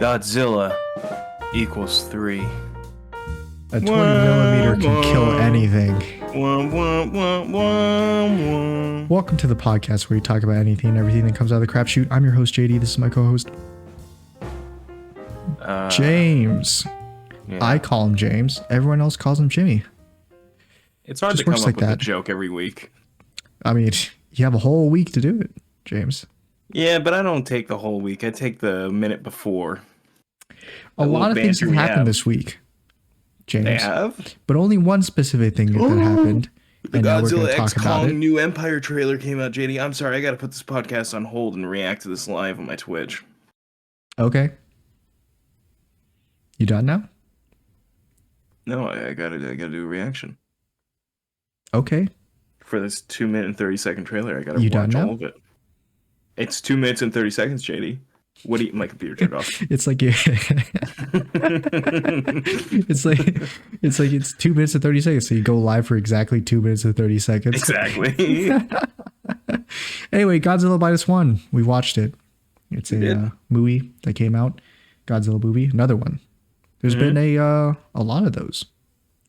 Godzilla equals 3. A 20mm can kill anything. Welcome to the podcast where we talk about anything and everything that comes out of the crap chute. I'm your host, JD. This is my co-host, James. Yeah. I call him James. Everyone else calls him Jimmy. It's hard Just to come works up like with a that. joke every week. I mean, you have a whole week to do it, James. Yeah, but I don't take the whole week. I take the minute before. A lot of things have happened this week, James. They have? But only one specific thing that happened. The And now we're going Godzilla to talk X about it. Kong New Empire trailer came out, JD. I'm sorry, I gotta put this podcast on hold and react to this live on my Twitch. Okay. You done now? No, I gotta do a reaction. Okay. For this 2-minute and 30-second trailer, I gotta You done watch now? all of it. It's 2 minutes and 30 seconds, JD. What do you, my computer turned off. It's like it's like it's 2 minutes and 30 seconds. So you go live for exactly 2 minutes and 30 seconds. Exactly. Anyway, Godzilla -1. We watched it. It's a movie that came out. Godzilla movie, another one. There's been a lot of those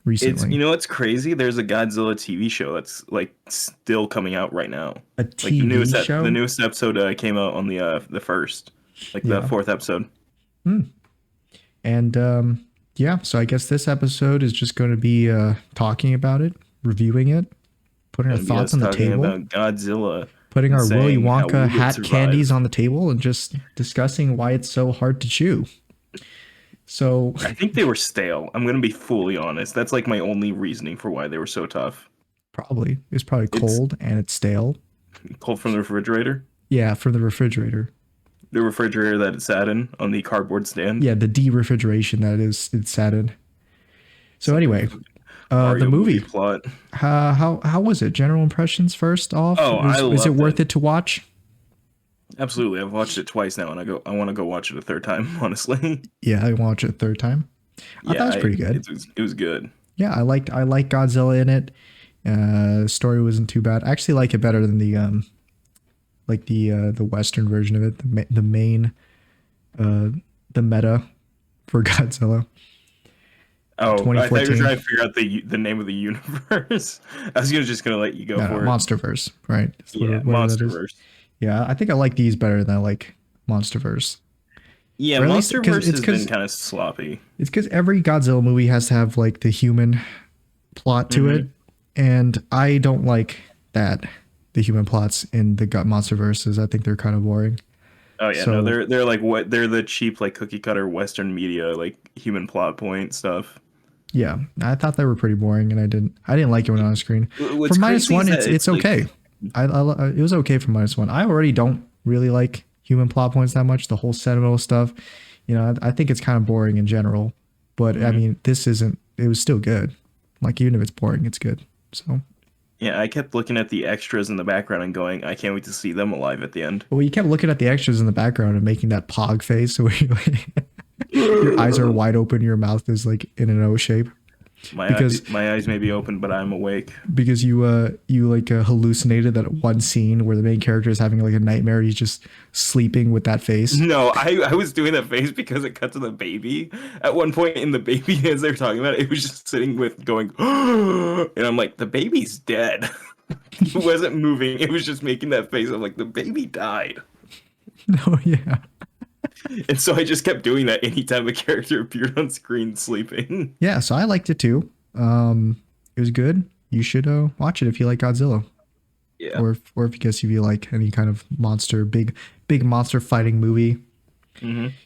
recently. It's, you know what's crazy? There's a Godzilla TV show that's like still coming out right now. A Like TV show? The newest episode came out on the first, like the fourth episode. And yeah, so I guess this episode is just going to be talking about it, reviewing it, putting our thoughts on the Talking table, about Godzilla, putting our Willy saying how Wonka we would hat survive. candies on the table, and just discussing why it's so hard to chew. So I think they were stale. I'm gonna be fully honest. That's like my only reasoning for why they were so tough. probably it's probably cold and it's stale. Cold from the refrigerator. Yeah, from the refrigerator. The refrigerator that it sat in on the cardboard stand. Yeah, the de-refrigeration that it's sat in. So anyway, Mario the movie. plot. How was it? General impressions first off. Oh, I is it loved worth it. it to watch? Absolutely. I've watched it twice now, and I want to go watch it a third time. Honestly. Yeah, I watched it a third time. I thought it was pretty good. It was good. Yeah, I liked Godzilla in it. The story wasn't too bad. I actually like it better than the Western version of it. The main the meta for Godzilla. Oh, I thought you were 2014. trying to figure out the name of the universe. I was just gonna let you go for it. Monsterverse, right? That's Yeah, what that is. Monsterverse. Yeah, I think I like these better than I like Monsterverse. Yeah, Or at least- 'cause Monsterverse it's has 'cause- been kind of sloppy. It's because every Godzilla movie has to have like the human plot to it, and I don't like that. The human plots in the Monsterverses, I think they're kind of boring. Oh yeah, So- no, they're like what they're the cheap like cookie cutter Western media like human plot point stuff. Yeah, I thought they were pretty boring, and I didn't like it when on screen. What's For crazy -1, is that it's like- okay. It was okay for -1. I already don't really like human plot points that much. The whole sentimental stuff, you know, I think it's kind of boring in general. But I mean, this isn't. It was still good. Like even if it's boring, it's good. So. Yeah, I kept looking at the extras in the background and going, I can't wait to see them alive at the end. Well, you kept looking at the extras in the background and making that pog face, so your eyes are wide open, your mouth is like in an O shape My eyes may be open, but I'm awake. because you hallucinated that one scene where the main character is having like a nightmare. He's just sleeping with that face. No, I was doing that face because it cut to the baby. At one point in the baby, as they were talking about it, it was just sitting with going, and I'm like, the baby's dead. It wasn't moving. It was just making that face. I'm like, the baby died. No, yeah. And so I just kept doing that anytime a character appeared on screen sleeping. Yeah, so I liked it too. It was good. You should watch it if you like Godzilla, Yeah. or if you like any kind of monster, big monster fighting movie.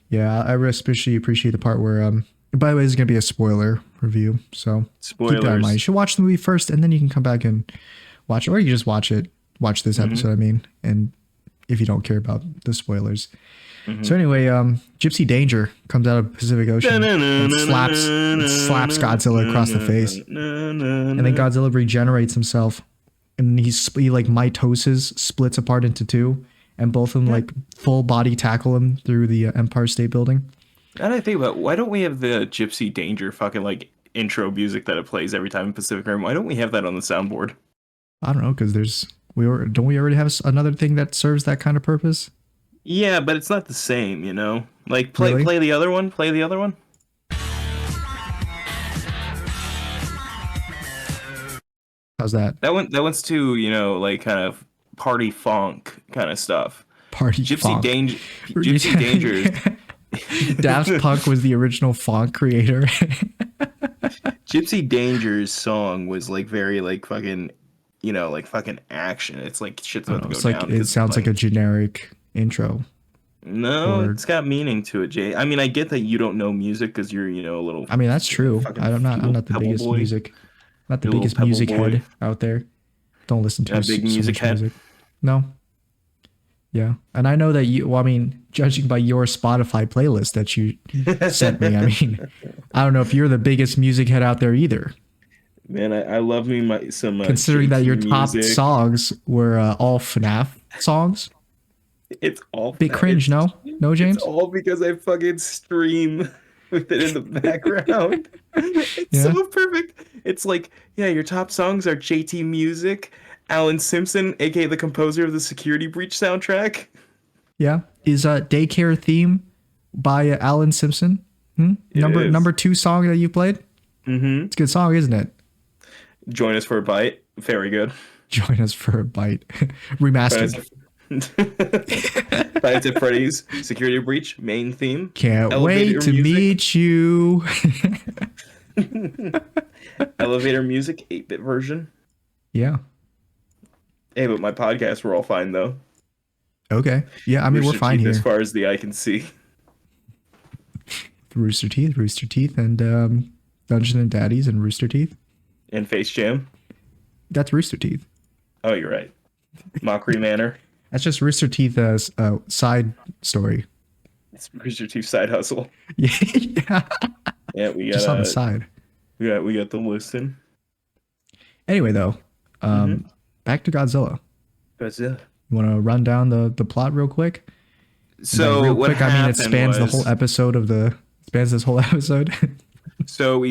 Yeah, I especially appreciate the part where by the way, this is gonna be a spoiler review, so keep that in Spoilers. mind. You should watch the movie first, and then you can come back and watch it, or you just watch this episode. I mean, and if you don't care about the spoilers. So anyway, Gypsy Danger comes out of Pacific Ocean and slaps Godzilla across the face, and then Godzilla regenerates himself, and he like mitoses, splits apart into two, and both of them like full body tackle him through the Empire State Building. Now that I think about it, why don't we have the Gypsy Danger fucking like intro music that it plays every time in Pacific Rim? Why don't we have that on the soundboard? I don't know, because don't we already have another thing that serves that kind of purpose? Yeah, but it's not the same, you know? Like Really? play the other one. Play the other one. How's that? That one's too, like kind of party funk kind of stuff. Party Gypsy funk. Danger, Gypsy Dangers, Daft Punk was the original funk creator. Gypsy Danger's song was like very like fucking, like fucking action. It's like shit's I don't about know. to It's go like down. it 'Cause sounds like a generic intro. no, Or it's got meaning to it, Jay. I mean, I get that you don't know music because you're, a little, I mean that's true. fucking I'm little not the pebble biggest boy. music, not the You're a little biggest pebble music boy. head out there. Don't listen to A big so music much head. music. No. Yeah, and I know that you. Well, I mean, judging by your Spotify playlist that you sent me, I mean, I don't know if you're the biggest music head out there either. Man, I love me some Considering that JT your top music. songs were all FNAF songs, It's all bit cringe. No, no, it's James. all because I fucking stream with it in the background. It's Yeah, so perfect. It's like, yeah, your top songs are JT Music, Alan Simpson, aka the composer of the Security Breach soundtrack. yeah. Is "Daycare Theme" by Alan Simpson? It is. Number two song that you played. Mm-hmm. It's a good song, isn't it? Join us for a bite. Very good. Join us for a bite. Friday Remastered. Nights at Freddy's Security Breach main theme. Can't Elevator wait to music. meet you. Elevator music 8-bit version. Yeah. Hey, but my podcasts were all fine though. Okay. Yeah, I mean, we're Rooster fine Teeth here. as far as the eye can see. Rooster Teeth, and Dungeon and Daddies and Rooster Teeth. And Face Jam. That's Rooster Teeth. Oh, you're right. Mockery Manor. That's just Rooster Teeth side story. It's Rooster Teeth side hustle. Yeah. Yeah, we Just on the got side. we got the listen. Anyway, though, back to Godzilla. That's it. You want to run down the plot real quick? So Like, real what quick, I mean, it happened spans the was- whole episode of the spans this whole episode. So we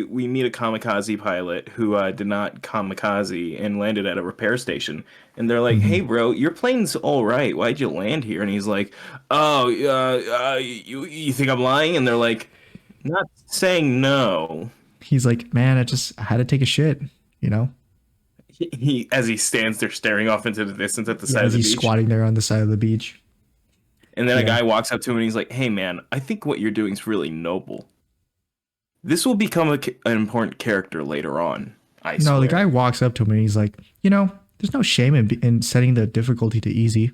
meet a kamikaze pilot who did not kamikaze and landed at a repair station. And they're like, "Hey, bro, your plane's all right. Why'd you land here?" And he's like, "Oh, you think I'm lying?" And they're like, "Not saying no." He's like, man, I had to take a shit, you know? He as he stands there staring off into the distance at the side of As the he's beach. squatting there on the side of the beach. And then a Yeah. guy walks up to him and he's like, "Hey, man, I think what you're doing is really noble. This will become an important character later on." I swear. No, the guy walks up to him and he's like, there's no shame in setting the difficulty to easy.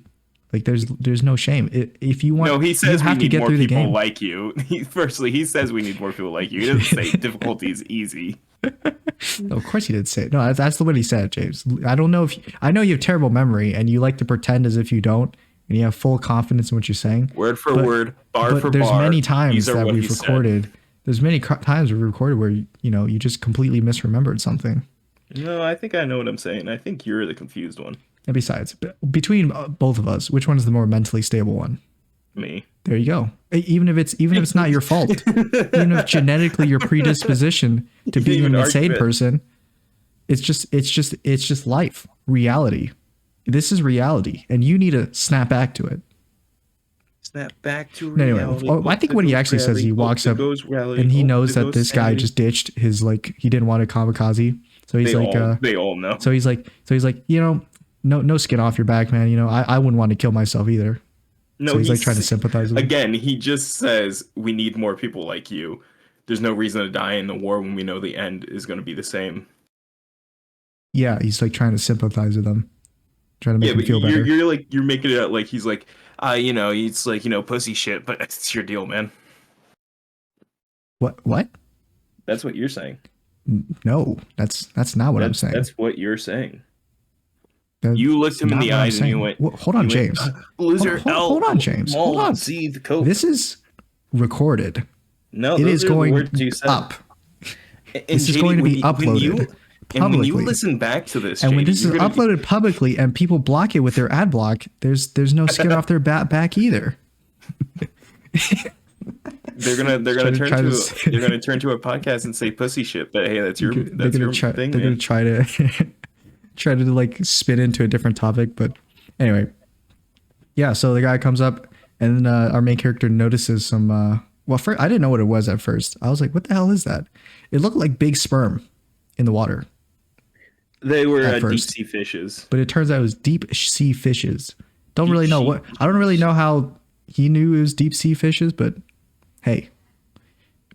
Like, there's no shame. If you want, No, he says you we have to need get more through the people game. like you. He says we need more people like you. He doesn't say difficulty is easy. No, of course he did say it. No, that's what he said, James. I don't know I know you have terrible memory and you like to pretend as if you don't, and you have full confidence in what you're saying. Word for But- word, bar But for there's bar. many times These are that what we've he said. recorded. There's many times we've recorded where you just completely misremembered something. No, I think I know what I'm saying. I think you're the confused one. And besides, between both of us, which one is the more mentally stable one? Me. There you go. Even if it's not your fault, even if genetically your predisposition to being even an argue insane it. person, it's just life, reality. This is reality, and you need to snap back to it. Snap back to Anyway, reality. I think what he actually says, he walks up and he knows that this guy just ditched his, like, he didn't want a kamikaze, so he's They all know. so he's like, no skin off your back, man. I wouldn't want to kill myself either. No, So he's like trying to sympathize with him. Again, he just says we need more people like you. There's no reason to die in the war when we know the end is going to be the same. Yeah, he's like trying to sympathize with them, trying to make Yeah, him but feel better. you're making it out like he's like, it's like, pussy shit, but it's your deal, man. What? That's what you're saying. No, that's not what I'm saying. That's what you're saying. That's You looked him in not the what I'm eyes and you saying. went, Well, hold on, you went, James. Loser, Hold on, James. Maul, Hold on. See the coke. This is recorded. No, It those is are the going words you said. up. And This is JD, going to when be you- uploaded And when you publicly. listen back to this, And when JD, this is you're gonna- uploaded publicly and people block it with their ad block, there's no skin off their back either. they're gonna Try to- try to say- they're gonna turn to a podcast and say pussy shit. But hey, that's your They're that's gonna your try. thing, They're man. gonna try to try to like spin into a different topic. But anyway, yeah. So the guy comes up And then our main character notices some. Well, first, I didn't know what it was at first. I was like, "What the hell is that?" It looked like big sperm in the water They were at deep first, sea fishes. but it turns out it was deep sea fishes. Don't Deep really know sea what. I don't really know how he knew it was deep sea fishes, but hey,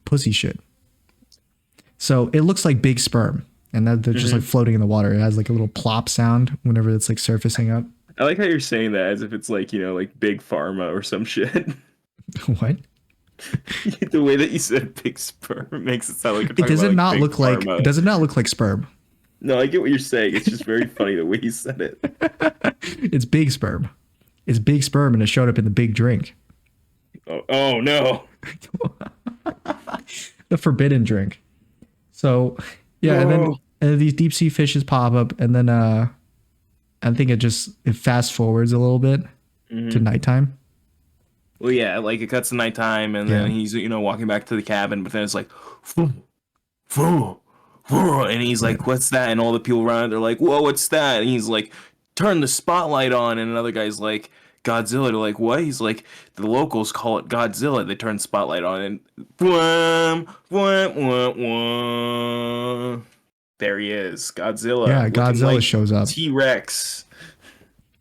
pussy shit. So it looks like big sperm, and that they're just like floating in the water. It has like a little plop sound whenever it's like surfacing up. I like how you're saying that as if it's like, like big pharma or some shit. What? The way that you said big sperm makes it sound like you're It talking does about it not big look like? pharma. Does it not look like sperm? No, I get what you're saying. It's just very funny the way you said it. It's big sperm. It's big sperm, and it showed up in the big drink, Oh no. the forbidden drink. So yeah, and Whoa. then these deep sea fishes pop up, and then I think it fast forwards a little bit to nighttime. Well, yeah, like it cuts to nighttime, and Yeah. then he's walking back to the cabin, but then it's like, "Phew, phew, phew," and he's like, "What's that?" And all the people around, they're like, "Whoa, what's that?" And he's like, "Turn the spotlight on," and another guy's like, "Godzilla." They're like, "What?" He's like, "The locals call it Godzilla." They turn the spotlight on, and wham, wham, wham, wham. There he is, Godzilla. Yeah, looking Godzilla like shows up. T-Rex.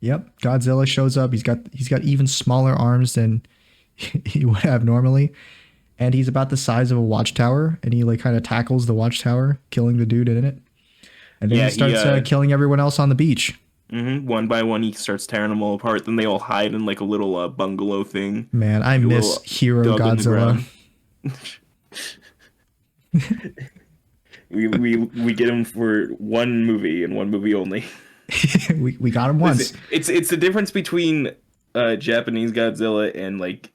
Yep, Godzilla shows up. He's got even smaller arms than he would have normally, and he's about the size of a watchtower. And he like kind of tackles the watchtower, killing the dude in it, and then Yeah, he starts killing everyone else on the beach. One by one, he starts tearing them all apart. Then they all hide in like a little bungalow thing. Man, I miss little Hero dug in the Godzilla. We get him for one movie and one movie only. we got him once. It's the difference between Japanese Godzilla and like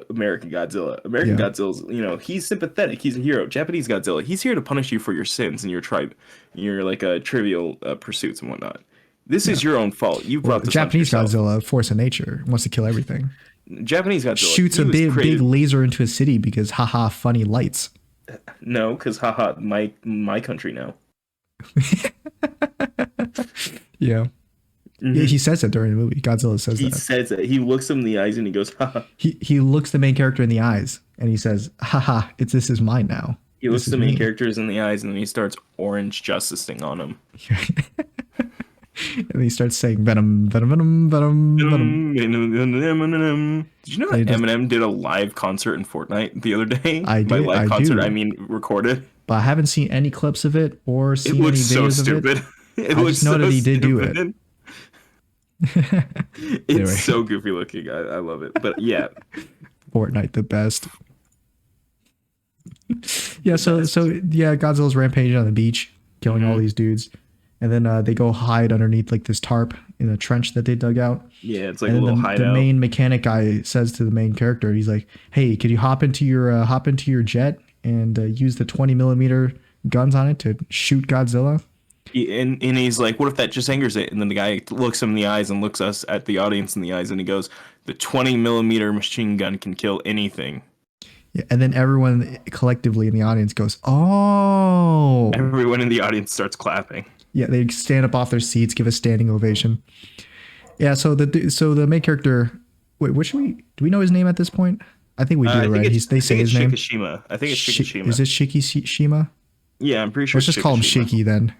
American Godzilla. American Yeah. Godzilla's, he's sympathetic. He's a hero. Japanese Godzilla, he's here to punish you for your sins and your like trivial pursuits and whatnot. This is your own fault. You brought this Japanese on yourself. Godzilla, force of nature, wants to kill everything. Japanese Godzilla Shoots he a was big created- laser into a city because haha, funny lights. No, because haha, my country now. Yeah. Yeah, he says that during the movie. Godzilla says He that. says that. He looks him in the eyes and he goes, haha. He looks the main character in the eyes and he says, haha, this is mine now. He This looks is the main me." characters in the eyes and then he starts orange justicing on him. And he starts saying venom, venom, venom, venom, venom. Did you know that He does- Eminem did a live concert in Fortnite the other day? I By did, live I concert, do. I mean recorded. But I haven't seen any clips of it or It seen any looks so videos of it. stupid. It I looks just know that so he did do it. stupid. Anyway. It's so goofy looking. I love it. But yeah, Fortnite the best. Yeah, so yeah, Godzilla's rampaging on the beach, killing all these dudes, and then they go hide underneath like this tarp in a trench that they dug out. yeah, it's like a And little then the hideout. main mechanic guy says to the main character, he's like, "Hey, could you hop into your jet and use the 20mm guns on it to shoot Godzilla?" And he's like, what if that just angers it? And then the guy looks him in the eyes and looks us at the audience in the eyes and he goes, the 20mm machine gun can kill anything. Yeah, and then everyone collectively in the audience goes, "Oh!" Everyone in the audience starts clapping. Yeah, they stand up off their seats, give a standing ovation. Yeah, so the main character. Wait, do we know his name at this point? I think we do, I think right? They say his name. Shikishima. I think it's Shikishima. Is it Shikishima? Yeah, I'm pretty sure. Let's just call him Shikishima. Shiki then,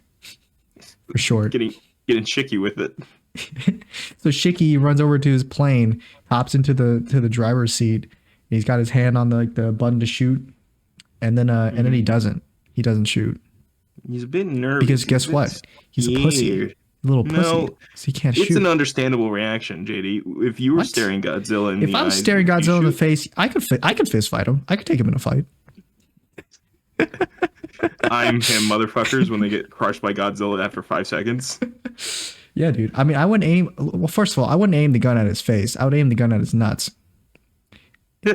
for short. Getting shiky with it. So Shiki runs over to his plane, hops into the driver's seat. He's got his hand on the button to shoot, and then he doesn't shoot He's a bit nervous. because guess what? He's a pussy, scared. little pussy. No, So he can't It's shoot. an understandable reaction, JD. If you were What? staring Godzilla in If the I was eyes, staring would you Godzilla in the shoot? face, I could fist fight him. I could take him in a fight. I'm him, motherfuckers, when they get crushed by Godzilla after 5 seconds. Yeah, dude. I mean, I wouldn't aim. Well, first of all, I wouldn't aim the gun at his face. I would aim the gun at his nuts.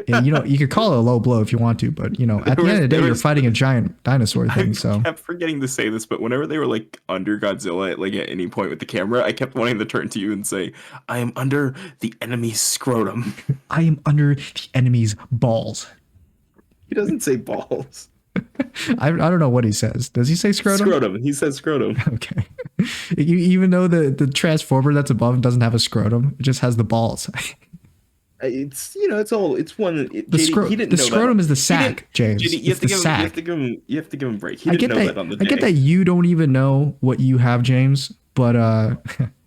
And, you could call it a low blow if you want to, but at the end of the day, you're fighting a giant dinosaur thing. So I kept forgetting to say this, but whenever they were like under Godzilla, at any point with the camera, I kept wanting to turn to you and say, "I am under the enemy's scrotum." I am under the enemy's balls. He doesn't say balls. I don't know what he says. Does he say scrotum? Scrotum. He says scrotum. Okay. Even though the transformer that's above him doesn't have a scrotum, it just has the balls. It's it's all it's one. JD, he didn't The know that. scrotum is the He didn't. sack, James. JD, you It's have to the give him. You have to sack. give him. You have to give him a break. He didn't know that on the I get that day. you don't even know what you have, James, but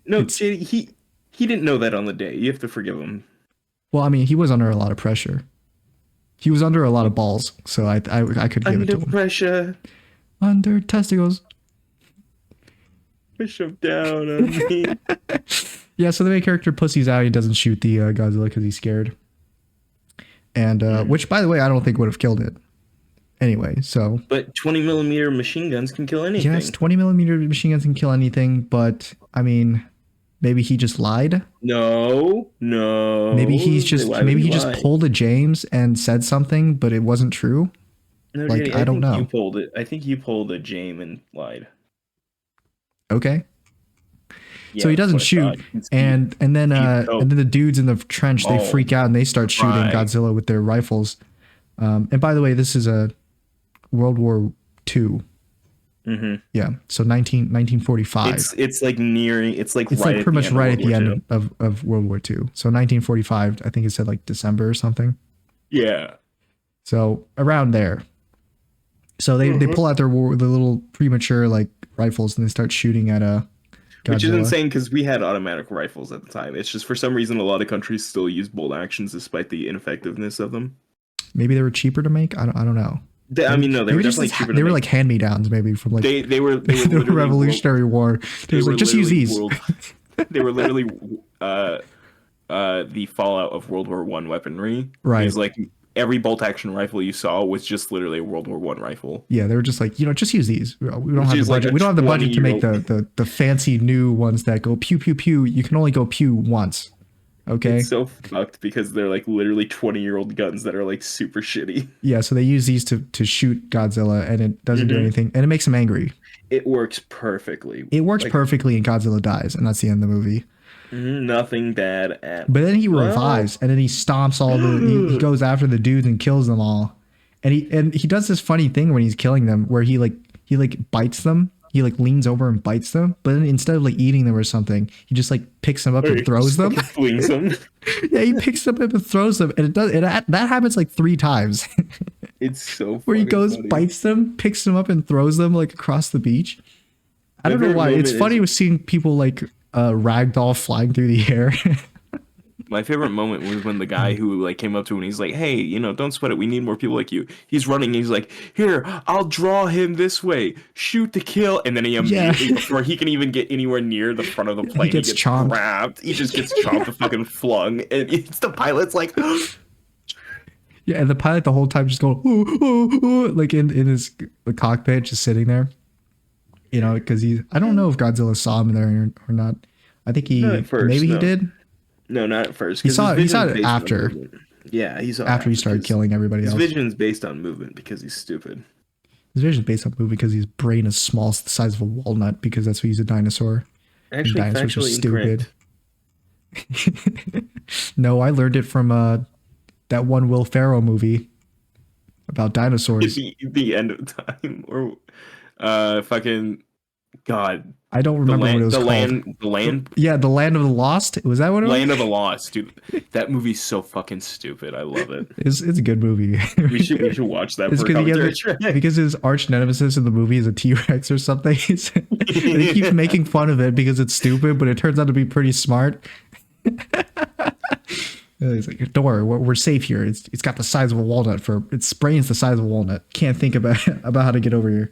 No, it's JD, he didn't know that on the day. You have to forgive him. well, I mean, he was under a lot of pressure. He was under a lot of balls, so I could give it Under to him. pressure, Under testicles. push him down on me. Yeah, so the main character pussies out. He doesn't shoot the Godzilla because he's scared. And which, by the way, I don't think would have killed it. Anyway, so But 20 millimeter machine guns can kill anything. yes, 20 millimeter machine guns can kill anything. But I mean, maybe he just lied. No, no. Why would Maybe he he just lie? pulled a James and said something, but it wasn't true. No, Like, JD, I don't think you know. pulled it. I think you pulled a Jame and lied. Okay. Yeah, So he that's doesn't what I shoot, thought. It's and then cope. the dudes in the trench they Oh, freak out and they start shooting right. Godzilla with their rifles. And by the way, this is a World War II. Mm-hmm. Yeah, so 1945. It's like nearing. It's like It's right like pretty much right at the World War end II. of World War II. So 1945, I think it said like December or something. Yeah. So around there. So they pull out the little premature like rifles and they start shooting at a Godzilla. Which is insane because we had automatic rifles at the time. It's just for some reason a lot of countries still use bolt actions despite the ineffectiveness of them. Maybe they were cheaper to make. I don't know. I mean, no, they were Maybe definitely cheaper. they were like hand me downs, maybe from like they were the literally Revolutionary War. They was like just use these. They were literally the fallout of World War One weaponry. Right. It's like every bolt action rifle you saw was just literally a World War One rifle. Yeah, they were just like, just use these. We don't have the is like budget. a We don't have the budget to make 20-year-old the fancy new ones that go pew pew pew. You can only go pew once. Okay. It's so fucked because they're like literally 20-year-old guns that are like super shitty. Yeah, so they use these to shoot Godzilla and it doesn't do anything and it makes him angry. It works perfectly. It works Like, perfectly and Godzilla dies and that's the end of the movie. nothing bad at. But then he revives and then he stomps all he goes after the dudes and kills them all. And he does this funny thing when he's killing them where he bites them. He like leans over and bites them, but then instead of like eating them or something, he just like picks them up and throws them. Flings them. Yeah, he picks them up and throws them, and that happens like 3 times. It's so Where he goes, funny. bites them, picks them up, and throws them like across the beach. I don't know favorite why. It's moment funny with seeing people like ragdoll flying through the air. My favorite moment was when the guy who like came up to him and he's like, "Hey, don't sweat it. We need more people like you." He's running. And he's like, "Here, I'll draw him this way. Shoot to kill." And then he immediately, before he can even get anywhere near the front of the plane, he gets chomped. grabbed. He just gets chomped and fucking flung. And it's the pilot's like, Yeah, and the pilot the whole time just going ooh, ooh, ooh, like in his the cockpit, just sitting there. Because I don't know if Godzilla saw him there or not. I think Not at first, maybe no. he did "No, not at first." He 'cause saw his it vision's based on after. movement. Yeah, he saw it after he started 'cause killing everybody His else. vision's based on movement because he's stupid. His vision's based on movie because his brain is small, it's the size of a walnut because that's what he's a dinosaur. And Actually, dinosaurs are factually incorrect. No, I learned it from that one Will Ferrell movie about dinosaurs. The end of time or fucking God. I don't remember what it was called. The land. Yeah, The Land of the Lost. Was that what it was? Land of the Lost, dude. That movie's so fucking stupid. I love it. It's a good movie. We should watch that It's for a commentary track. because his arch nemesis in the movie is a T-Rex or something. And he keeps making fun of it because it's stupid, but it turns out to be pretty smart. He's like, "Don't worry, we're safe here. It's got the size of a walnut its brain's the size of a walnut. Can't think about how to get over here."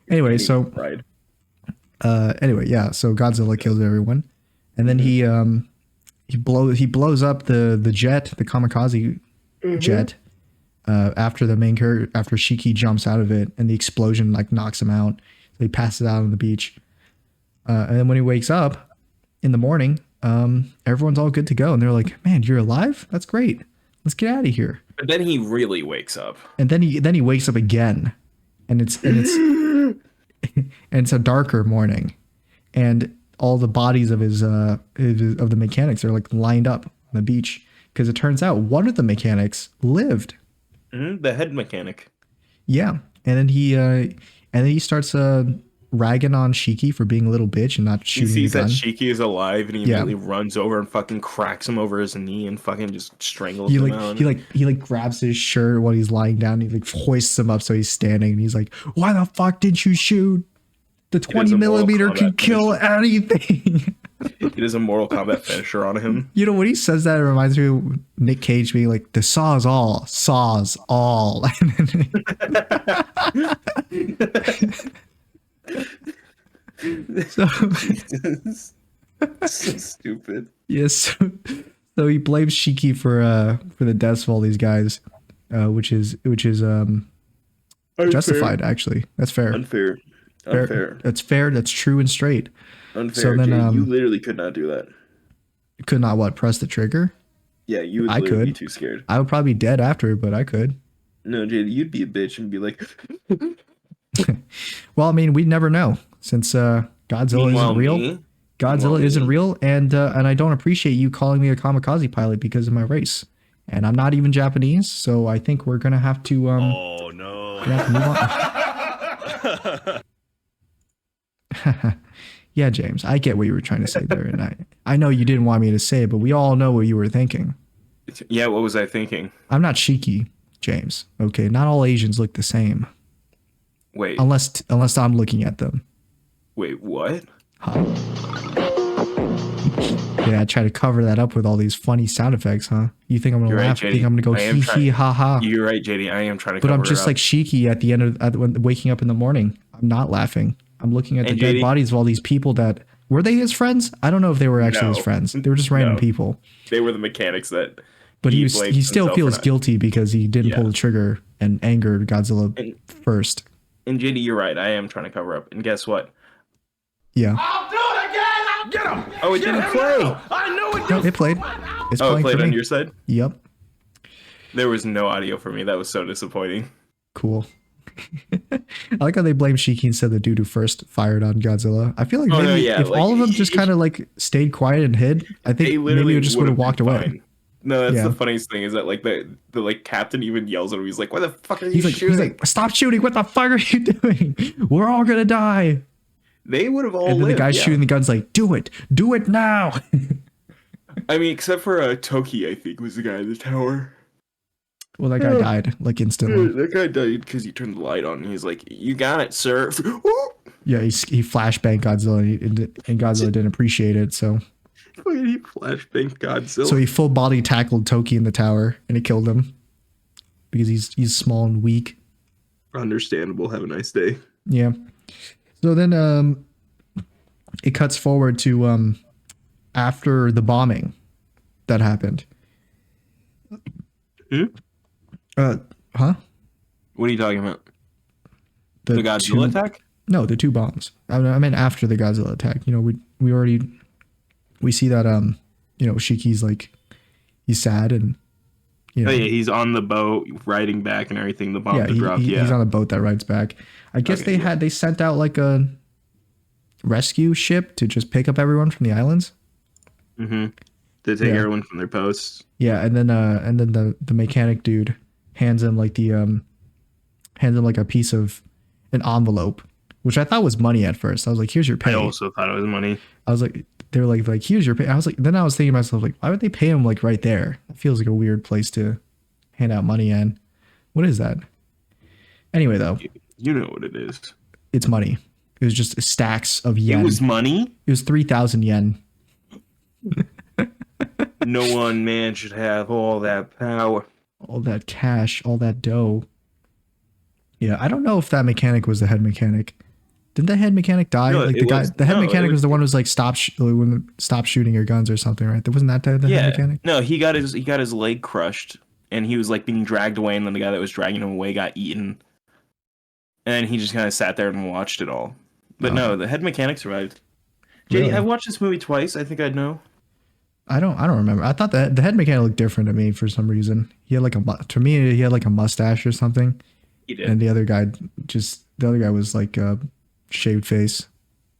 Anyway, so Right. yeah, so Godzilla kills everyone, and then he blows up the jet, the kamikaze jet, after the main character, after Shiki jumps out of it, and the explosion like knocks him out. So he passes out on the beach, and then when he wakes up in the morning, everyone's all good to go, and they're like, "Man, you're alive? That's great. Let's get out of here." But then he really wakes up. And then he wakes up again, and it's and it's a darker morning, and all the bodies of of the mechanics are like lined up on the beach because it turns out one of the mechanics lived. The head mechanic. Yeah, and then he starts ragging on Shiki for being a little bitch and not He shooting the sees that gun. Shiki is alive, and he Yeah. immediately runs over and fucking cracks him over his knee and fucking just strangles him out. He like grabs his shirt while he's lying down. And he like hoists him up so he's standing, and he's like, "Why the fuck didn't you shoot? The He does 20 a Mortal millimeter Kombat can kill finisher. anything." He does a Mortal Kombat finisher on him. You know, when he says that, it reminds me of Nick Cage being like, "The saws all, saws all." So, So stupid. yes. So he blames Shiki for the deaths of all these guys, which is justified. Actually, that's fair. Unfair. Fair. Unfair. That's fair. That's true and straight. Unfair. So then, Jay, you literally could not do that. could not what press the trigger. Yeah, you would I literally be could. too scared. I would probably be dead after, but I could. No, Jay, you'd be a bitch and be like, Well, I mean, we never know since Godzilla meanwhile, isn't real. me? Godzilla Meanwhile, isn't me? real, and I don't appreciate you calling me a kamikaze pilot because of my race. And I'm not even Japanese, so I think we're gonna have to Oh no. gonna have to move on. Yeah, James, I get what you were trying to say there, and I know you didn't want me to say it, but we all know what you were thinking. Yeah, what was I thinking? I'm not Shiki, James. Okay, not all Asians look the same, Wait, unless I'm looking at them. wait, what? Huh? Yeah, I try to cover that up with all these funny sound effects, huh? You think I'm gonna You're right, laugh? You think JD. I'm gonna go I am hee trying- hee ha ha? You're right, JD. I am trying to But cover I'm just it up. like Shiki at the end of when waking up in the morning. I'm not laughing. I'm looking at the And dead JD bodies of all these people that were they his friends? I don't know if they were actually his No. friends. They were just random No. people. They were the mechanics that. But he blamed still himself feels for that. guilty because he didn't pull Yeah. the trigger and angered Godzilla And- first. And JD, you're right. I am trying to cover up. And guess what? Yeah. I'll do it again. I'll get him. Oh, it didn't play. I knew it. No, it played. It's Oh, it playing played for on me. your side? Yep. There was no audio for me. That was so disappointing. Cool. I like how they blame Shiki instead of the dude who first fired on Godzilla. I feel like Oh, maybe no, yeah, if like, all of them just kind of like stayed quiet and hid, I They think literally maybe it just would have been walked away. fine. No, that's Yeah. the funniest thing is that like the like captain even yells at him. He's like, "Why the fuck are you He's shooting?" like, stop shooting! What the fuck are you doing? We're all gonna die. They would have all And then lived. the guy yeah. shooting the gun's like, do it now. I mean, except for Toki, I think was the guy in the tower. Well, that guy died like instantly. That guy died because he turned the light on. And he's like, "You got it, sir." Yeah, he flashbanged Godzilla, and Godzilla didn't appreciate it, so He flashbang Godzilla. he full body tackled Toki in the tower, and it killed him because he's small and weak. Understandable. Have a nice day. Yeah. So then it cuts forward to after the bombing that happened. Hmm? Huh? What are you talking about? The Godzilla two- attack? No, the two bombs. I mean after the Godzilla attack. You know, we already see that you know, Shiki's like he's sad and you know, Oh yeah, he's on the boat riding back and everything. The bomb yeah, dropped. Yeah. he's on a boat that rides back. I guess Okay, they sent out like a rescue ship to just pick up everyone from the islands. Mm-hmm. To take Yeah. everyone from their posts. Yeah, and then the mechanic dude hands him like a piece of an envelope, which I thought was money at first. I was like, "Here's your pay." I also thought it was money. I was like, they were like, "Here's your pay." I was like, then I was thinking to myself, like, why would they pay him like right there? It feels like a weird place to hand out money in. What is that? Anyway, though, You know what it is. it's money. It was just stacks of yen. It was money. It was 3,000 yen. No one man should have all that power. All that cash, all that dough. Yeah, I don't know if that mechanic was the head mechanic. Did the head mechanic die? No, Like it was- the head no, it mechanic was- was the one who was like stop shooting your guns or something, right? Wasn't that the Yeah. head mechanic? No, he got his leg crushed, and he was like being dragged away, and then the guy that was dragging him away got eaten, and he just kind of sat there and watched it all. But Oh. no, the head mechanic survived. JD, Really? I've watched this movie twice. I think I'd know. I don't remember. I thought that the head mechanic looked different to me for some reason. He had like to me he had like a mustache or something, He did. and the other guy was like a shaved face.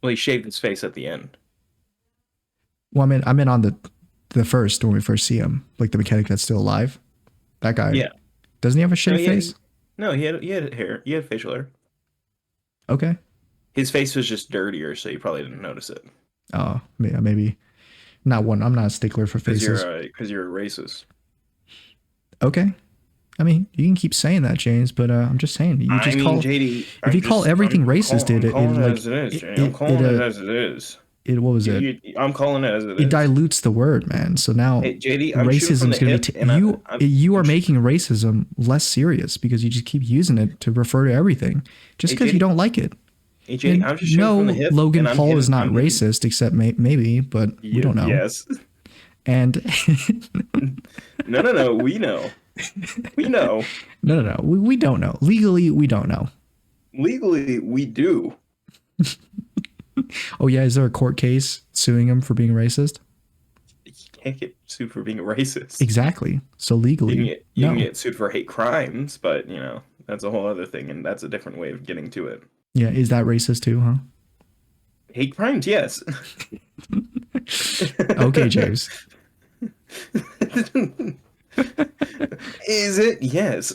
Well, he shaved his face at the end. Well, I mean on the first when we first see him, like the mechanic that's still alive. That guy. Yeah. Doesn't he have a shaved he had- face? No, he had hair. He had facial hair. Okay. His face was just dirtier, so you probably didn't notice it. Oh, yeah, maybe not one. I'm not a stickler for faces. Because you're a racist. Okay. I mean, you can keep saying that, James, but I'm just saying you just JD, if you call everything racist, I'm calling it like as it is, JD. I'm calling it as it is. what was it? I'm calling it as it It is. dilutes the word, man. So now Hey, JD, I'm shooting racism from is the going to hip, be and you are making racism less serious because you just keep using it to refer to everything just because you don't like it. Hey, JD, I'm just shooting No, from the hip. Logan and Paul is not racist, except maybe, but we don't know. Yes. And No. We know. We know. no. We don't know. Legally, we don't know. Legally, we do. Oh yeah, is there a court case suing him for being racist? You can't get sued for being a racist. Exactly. So legally, You can get sued for hate crimes, but that's a whole other thing, and that's a different way of getting to it. Yeah, is that racist too, huh? Hate crimes, yes. Okay, James. Is it? Yes.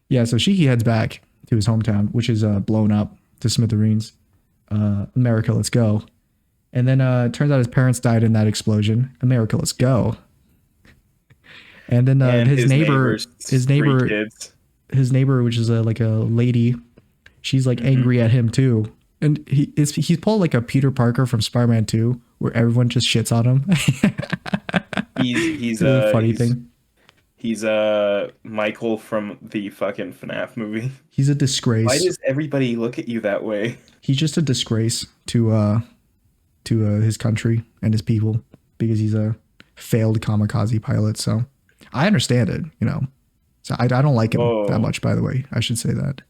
Yeah, so Shiki heads back to his hometown, which is blown up to smithereens. America, let's go. And then it turns out his parents died in that explosion. America, let's go. And then his neighbor, which is like a lady, she's like angry at him too. And he's pulled like a Peter Parker from Spider-Man 2, where everyone just shits on him. he's a funny thing. He's Michael from the fucking FNAF movie. He's a disgrace. Why does everybody look at you that way? He's just a disgrace to his country and his people because he's a failed kamikaze pilot. So I understand it, So I don't like him that much, by the way. I should say that.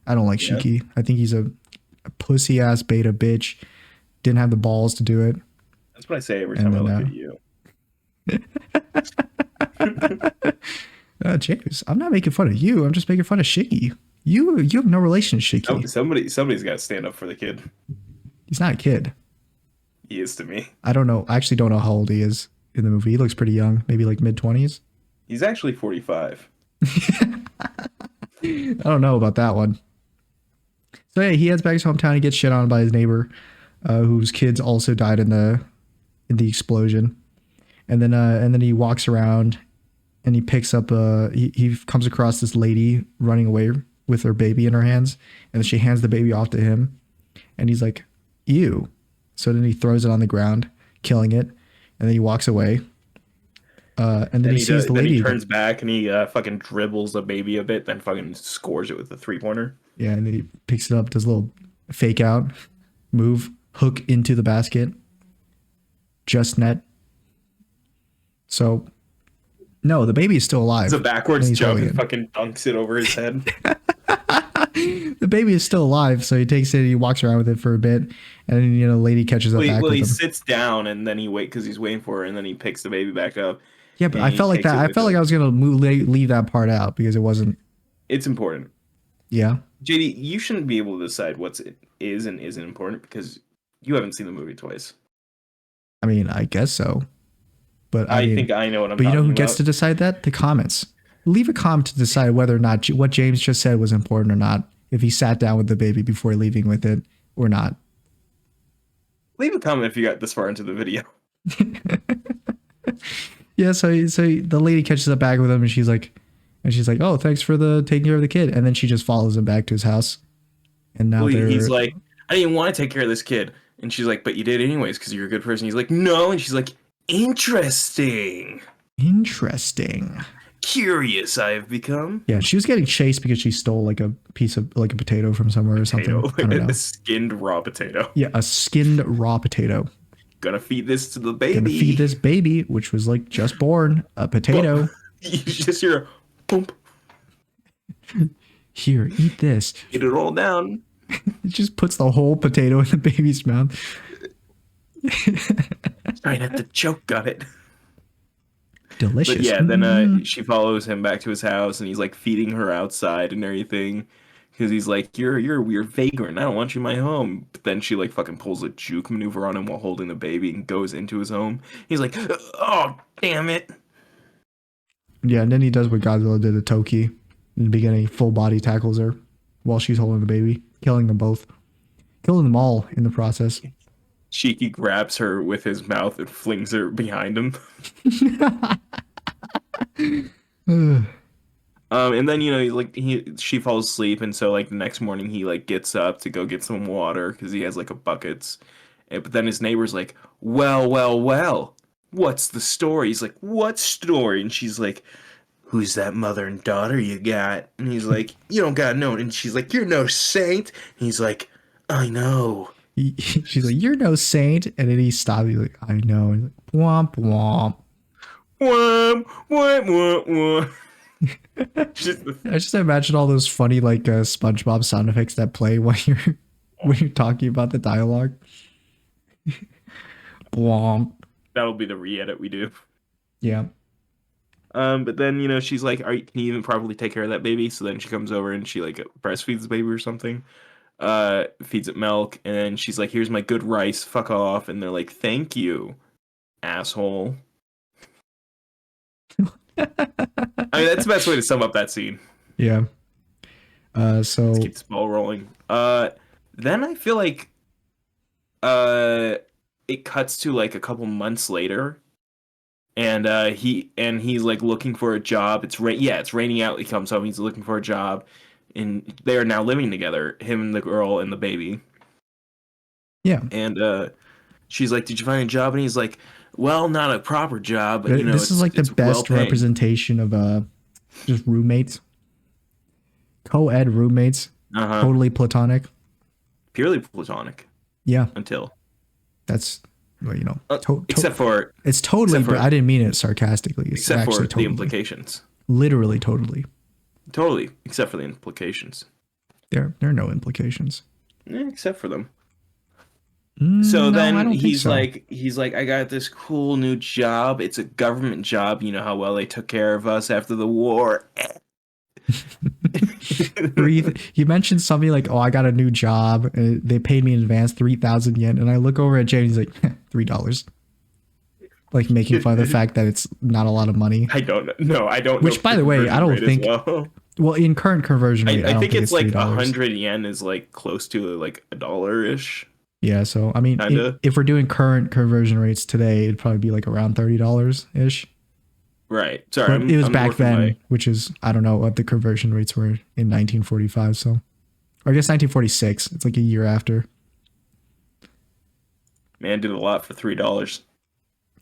I don't like Shiki. I think he's a pussy ass beta bitch. Didn't have the balls to do it. That's what I say every time I look at you. James, I'm not making fun of you. I'm just making fun of Shiki. You have no relation to Shiki. Somebody's got to stand up for the kid. He's not a kid. He is to me. I don't know. I actually don't know how old he is in the movie. He looks pretty young, maybe like mid-20s. He's actually 45. I don't know about that one. So yeah, he heads back to his hometown. He gets shit on by his neighbor, whose kids also died in the explosion. And then he walks around, and he picks up he comes across this lady running away with her baby in her hands, and she hands the baby off to him, and he's like, "Ew." So then he throws it on the ground, killing it, and then he walks away. And then he sees the lady. Then he turns back and he fucking dribbles the baby a bit, then fucking scores it with a 3-pointer. Yeah, and then he picks it up, does a little fake out move, hook into the basket, just net. So, no, the baby is still alive. It's a backwards jump and fucking dunks it over his head. The baby is still alive, so he takes it, he walks around with it for a bit, and then the lady catches up back with him. He sits down and then because he's waiting for her, and then he picks the baby back up. Yeah, but I felt like that. I felt like I was gonna leave that part out because it wasn't. It's important. Yeah. JD, you shouldn't be able to decide what is and isn't important because you haven't seen the movie twice. I mean, I guess so. But I think I know what I'm talking about. But you know who gets to decide that? The comments. Leave a comment to decide whether or not what James just said was important or not. If he sat down with the baby before leaving with it or not. Leave a comment if you got this far into the video. Yeah, so the lady catches up back with him, and she's like, "Oh, thanks for taking care of the kid." And then she just follows him back to his house. And now he's like, "I didn't want to take care of this kid," and she's like, "But you did anyways because you're a good person." He's like, "No," and she's like, "Interesting." Curious I've become. Yeah, she was getting chased because she stole like a piece of like a potato from somewhere or something. I don't know. A skinned raw potato. Yeah, a skinned raw potato. Gonna feed this to the baby. Gonna feed this baby, which was like just born, a potato. You just hear a boom. Here, eat this. Eat it all down. It just puts the whole potato in the baby's mouth. Trying not to choke on it. Delicious. But yeah, then she follows him back to his house, and he's like feeding her outside and everything, because he's like, "You're a weird vagrant. I don't want you in my home." But then she like fucking pulls a juke maneuver on him while holding the baby and goes into his home. He's like, "Oh, damn it!" Yeah, and then he does what Godzilla did to Toki in the beginning. Full body tackles her while she's holding the baby, killing them both. killing them all in the process. Cheeky grabs her with his mouth and flings her behind him. Ugh. And then she falls asleep, and so like the next morning he like gets up to go get some water because he has like a buckets. But then his neighbor's like, "Well, well, well, what's the story?" He's like, "What story?" And she's like, "Who's that mother and daughter you got?" And he's like, "You don't got no." And she's like, "You're no saint." And he's like, "I know." She's like, "You're no saint," and then he stops. He's like, "I know." And he's like, womp womp. Womp, womp, womp, womp. I just imagine all those funny like SpongeBob sound effects that play when you're talking about the dialogue. Womp. That'll be the re-edit we do. Yeah. But then she's like, can you even properly take care of that baby?" So then she comes over and she like breastfeeds the baby or something. Feeds it milk, and then she's like, "Here's my good rice. Fuck off." And they're like, "Thank you, asshole." I mean, that's the best way to sum up that scene. Yeah. So Let's keep this ball rolling. Then I feel like it cuts to like a couple months later, and he's like looking for a job. It's raining out. He comes home. He's looking for a job, and they are now living together. Him and the girl and the baby. yeah. And she's like, "Did you find a job?" And he's like, "Well, not a proper job, but This is like the best well-paying." representation of just roommates, co-ed roommates, totally platonic. Purely platonic. Yeah, Until that's well, except for it's totally. except for- But I didn't mean it sarcastically. It's except for actually the totally, implications. literally, totally. Totally, except for the implications. There are no implications. Except for them. No, So I then don't think he's so. like, "I got this cool new job. It's a government job. You know how well they took care of us after the war." Breathe. You mentioned something like, "Oh, I got a new job. They paid me in advance 3,000 yen," and I look over at James. He's like, $3, like making fun of the fact that it's not a lot of money. I don't know. No, I don't know. Which, by the way, I don't think. Well, in current conversion rate, I I don't think it's like $3. 100 yen is like close to like $1-ish. Yeah, so I mean, Kinda. if we're doing current conversion rates today, it'd probably be like around $30 ish. Right. Sorry, But it was I'm back working then, which is I don't know what the conversion rates were in 1945. So, or I guess 1946. It's like a year after. Man did a lot for $3.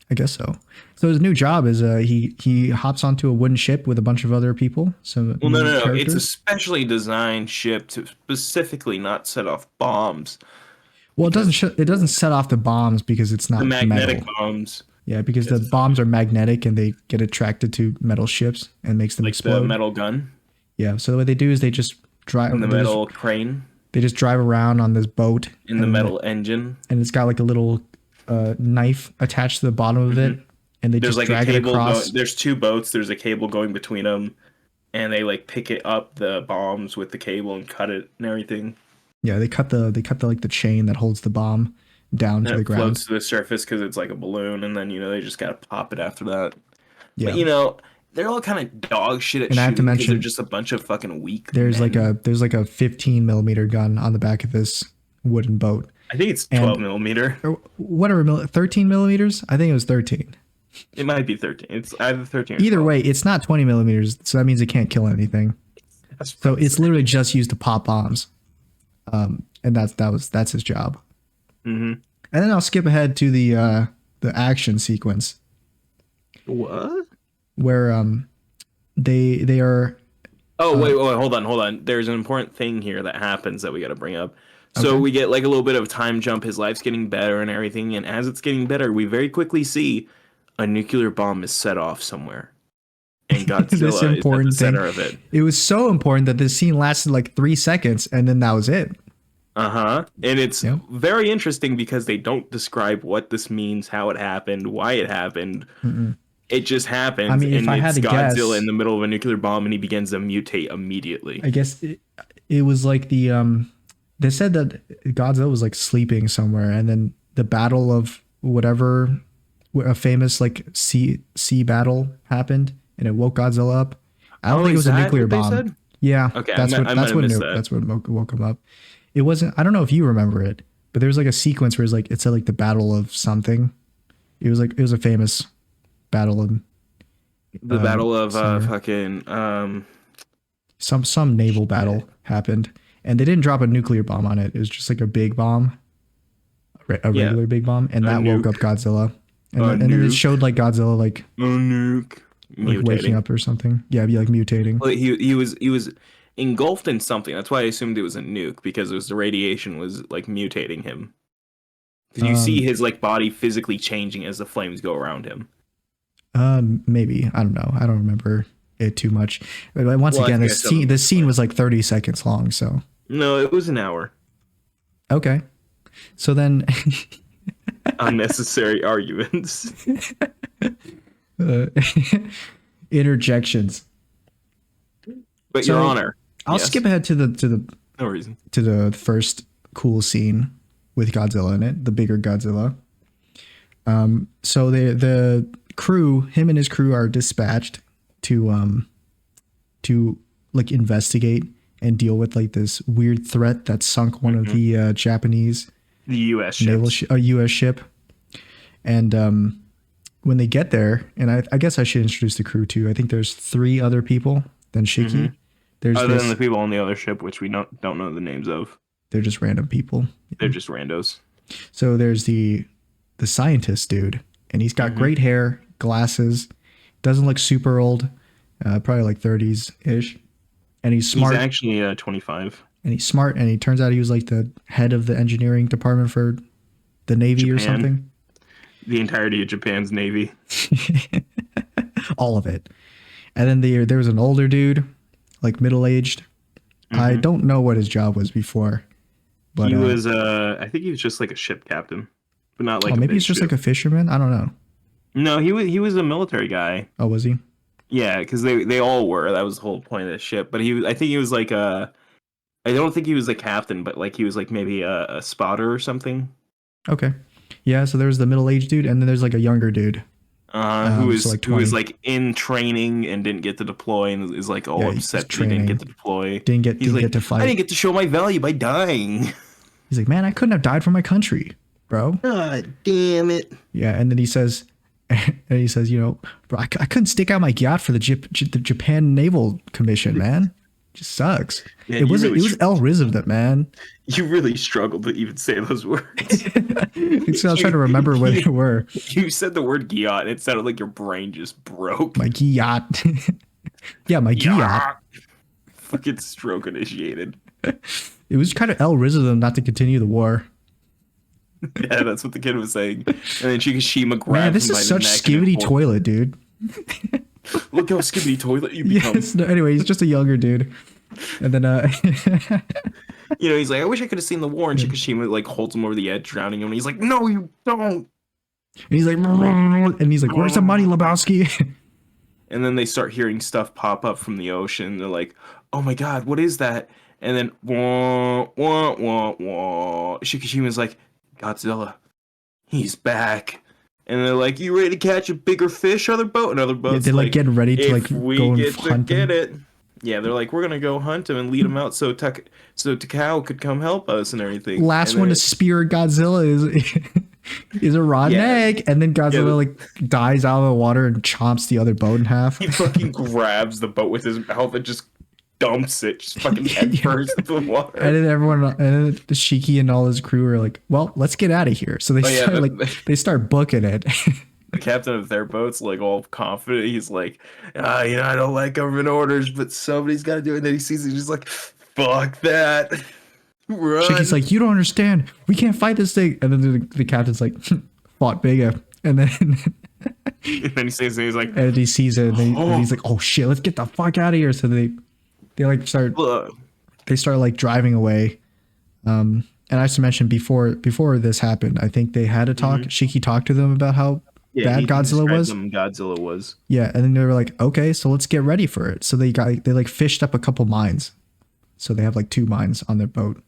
I guess so. So his new job is he hops onto a wooden ship with a bunch of other people. So Well, no. It's a characters. specially designed ship to specifically not set off bombs. Well, it doesn't set off the bombs because it's not The magnetic metal. bombs, Yeah, because the bombs are magnetic and they get attracted to metal ships and makes them like explode. the metal gun Yeah, so what they do is they just drive and the metal crane they just drive around on this boat in the metal engine. and it's got like a little knife attached to the bottom of it, and they There's just like a drag it cable. across. There's two boats. There's a cable going between them, and they like pick it up the bombs with the cable and cut it and everything. Yeah, they cut the like the chain that holds the bomb down And to the it ground. floats to the surface because it's like a balloon, and then they just gotta pop it after that. Yeah, But they're all kind of dog shit at And I have to shooting because mention- they're just a bunch of fucking weak. there's men. like a 15 millimeter gun on the back of this wooden boat. I think it's and- 12 millimeter. Or whatever, 13 millimeters? I think it was 13. It might be 13. It's either 13. Or Either 12. way, it's not 20 millimeters, so that means it can't kill anything. So it's literally just used to pop bombs. And that's his job. Mm-hmm. And then I'll skip ahead to the action sequence What? where they are Oh wait, hold on. There's an important thing here that happens that we got to bring up. So Okay. we get like a little bit of time jump. His life's getting better and everything, and as it's getting better, we very quickly see a nuclear bomb is set off somewhere, and Godzilla is at the important thing. center of it. It was so important that this scene lasted like 3 seconds, and then that was it. And it's Yeah. very interesting because they don't describe what this means, how it happened, why it happened. Mm-mm. It just happens, I mean, if and I it's had to Godzilla guess- in the middle of a nuclear bomb, and he begins to mutate immediately. I guess it was like they said that Godzilla was like sleeping somewhere, and then the battle of whatever, a famous like sea battle happened, and it woke Godzilla up. I don't think it was a nuclear bomb. Yeah, Okay, that's I might have missed that. that's what woke him up. It wasn't. I don't know if you remember it, but there was like a sequence where it said like the Battle of something. It was a famous battle of The Battle of somewhere. fucking Some naval battle shit. happened, and they didn't drop a nuclear bomb on it. It was just like a big bomb, a Yeah, regular big bomb, and a that woke up nuke. Godzilla. A And then it nuke. showed like Godzilla A nuke. like waking Mutating. up or something. Yeah, be like mutating. Well, he was engulfed in something. That's why I assumed it was a nuke because it was the radiation was like mutating him. Because you see Um, his like body physically changing as the flames go around him. Maybe I don't know. I don't remember it too much. But once Well, I again, think I said it the scene before. was like 30 seconds long. So No, it was an hour. okay. So then, Unnecessary arguments. uh, interjections. But So Your Honor, I'll yes, skip ahead no reason. to the first cool scene with Godzilla in it, the bigger Godzilla. So the crew, him and his crew, are dispatched to like investigate and deal with like this weird threat that sunk one of the Japanese The U.S. naval ships. a U.S. ship. And when they get there, and I guess I should introduce the crew too. I think there's 3 other people than Shiki. There's Other than this. the people on the other ship, which we don't know the names of. They're just random people. They're just randos. So there's the scientist dude, and he's got great hair, glasses, doesn't look super old, probably like 30s ish, and he's smart. He's actually 25. And he's smart, and he turns out he was like the head of the engineering department for the Navy or Japan. something. The entirety of Japan's navy. All of it. And then there was an older dude, like middle aged. I don't know what his job was before, but He was I think he was just like a ship captain, but not like oh, a maybe big he's just ship. like a fisherman. I don't know. No, he was a military guy. Oh, was he? Yeah, because they all were. That was the whole point of the ship. But I think he was like a. I don't think he was the captain, but like he was like maybe a spotter or something. Okay. Yeah. So there's the middle aged dude, and then there's like a younger dude. Who was so like who was 20. like in training and didn't get to deploy and is like all Yeah, he's upset that he didn't training. get to deploy. Didn't He's like, get to fight. I didn't get to show my value by dying. He's like, man, I couldn't have died for my country, bro. God damn it. Yeah, and then he says, you know, bro, I couldn't stick out my yacht for the Japan Naval Commission, man. Just sucks. Yeah, It wasn't. It was El Rizavda, man. You really struggled to even say those words. So I was trying to remember what they were. You said the word Giot, and it sounded like your brain just broke. My yacht. Yeah, my yacht. Fucking stroke initiated. It was kind of El Rizavda not to continue the war. Yeah, that's what the kid was saying. And then Shikishima grabbed Man, this him by is the such neck and skivvy pulled- toilet, dude. Look how skibbity toilet you become. Yes. No, anyway, he's just a younger dude, and then You know, he's like, I wish I could have seen the war. And Shikishima like holds him over the edge, drowning him. And he's like, no, you don't. and he's like, where's the money, Lebowski? And then they start hearing stuff pop up from the ocean. They're like, oh my God, what is that? And then, wah, wah, wah, wah. Shikishima's like, Godzilla, he's back. And they're like, you ready to catch a bigger fish, other boat? And other boats they're like getting ready to if like we go and get to hunt get him. it. Yeah, they're like, we're going to go hunt him and lead him out so Takao could come help us and everything. Last And one to then- spear Godzilla is a rotten Yeah. egg, and then Godzilla Yeah. like dies out of the water and chomps the other boat in half. He fucking grabs the boat with his mouth and just dumps it, just fucking head first into the water. And then and then the Shiki and all his crew are like, "Well, let's get out of here." So they Oh, yeah, start the- they start booking it. The captain of their boat's like all confident. He's like, you know, I don't like government orders, but somebody's got to do it. And then he sees it, he's just like, fuck that. Run. Shiki's like, "You don't understand. We can't fight this thing." And then the captain's like, "Fought bigger." And then And then he says, he's like, and he sees it, and he's like, "Oh shit, let's get the fuck out of here!" So they like start look. like driving away. And I just mentioned before this happened, I think they had a talk. Shiki talked to them about how bad he Godzilla described was. them Godzilla was. Yeah, and then they were like, okay, so let's get ready for it. So they like fished up a couple mines. So they have like 2 mines on their boat.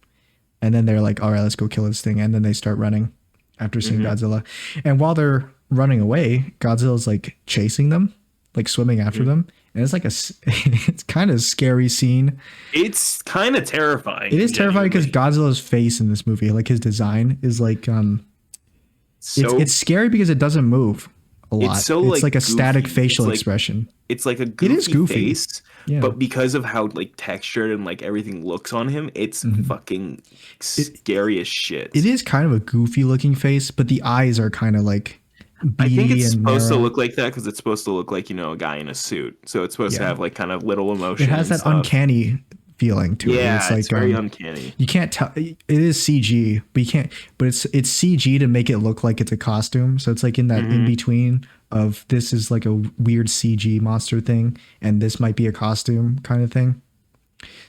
And then they're like, all right, let's go kill this thing. And then they start running after seeing Godzilla. And while they're running away, Godzilla's like chasing them, like swimming after them, and it's like it's kind of scary scene. It's kind of terrifying. It is terrifying because genuinely. Godzilla's face in this movie, like his design, is like So it's scary because it doesn't move a lot. it's so It's like a static goofy. facial expression. It's like a It is goofy goofy. face, Yeah. but because of how like textured and like everything looks on him, it's fucking scary as shit. It is kind of a goofy looking face, but the eyes are kind of like I think beady it's and supposed to narrow. look like that because it's supposed to look like, a guy in a suit. So it's supposed to Yeah. have like kind of little emotion It has and that stuff. uncanny feeling to it. Yeah, It's like very uncanny. you can't tell. It is CG, but you can't. But it's CG to make it look like it's a costume. So it's like in that in between of this is like a weird CG monster thing, and this might be a costume kind of thing.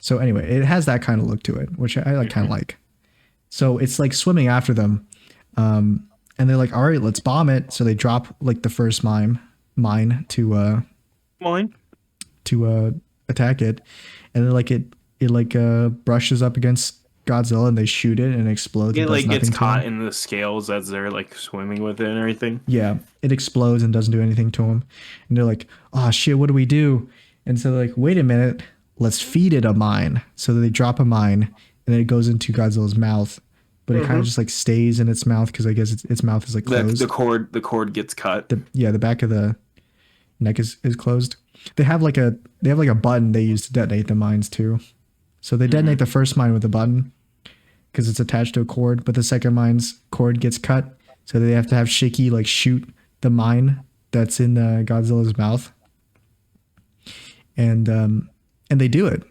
So anyway, it has that kind of look to it, which I like kind of like. So it's like swimming after them, and they're like, "All right, let's bomb it." So they drop like the first mine Mine. to attack it, and then like it brushes up against Godzilla and they shoot it and it explodes. It and does like gets nothing to caught him. in the scales as they're like swimming with it and everything. Yeah, it explodes and doesn't do anything to him. And they're like, "Oh shit, what do we do?" And so they're like, "Wait a minute, let's feed it a mine." So they drop a mine and then it goes into Godzilla's mouth, but it kind of just like stays in its mouth because I guess its mouth is like closed. The cord gets cut. The back of the neck is closed. They have like a button they use to detonate the mines too. So they detonate the first mine with a button because it's attached to a cord, but the second mine's cord gets cut, so they have to have Shiki like shoot the mine that's in Godzilla's mouth, and they do it.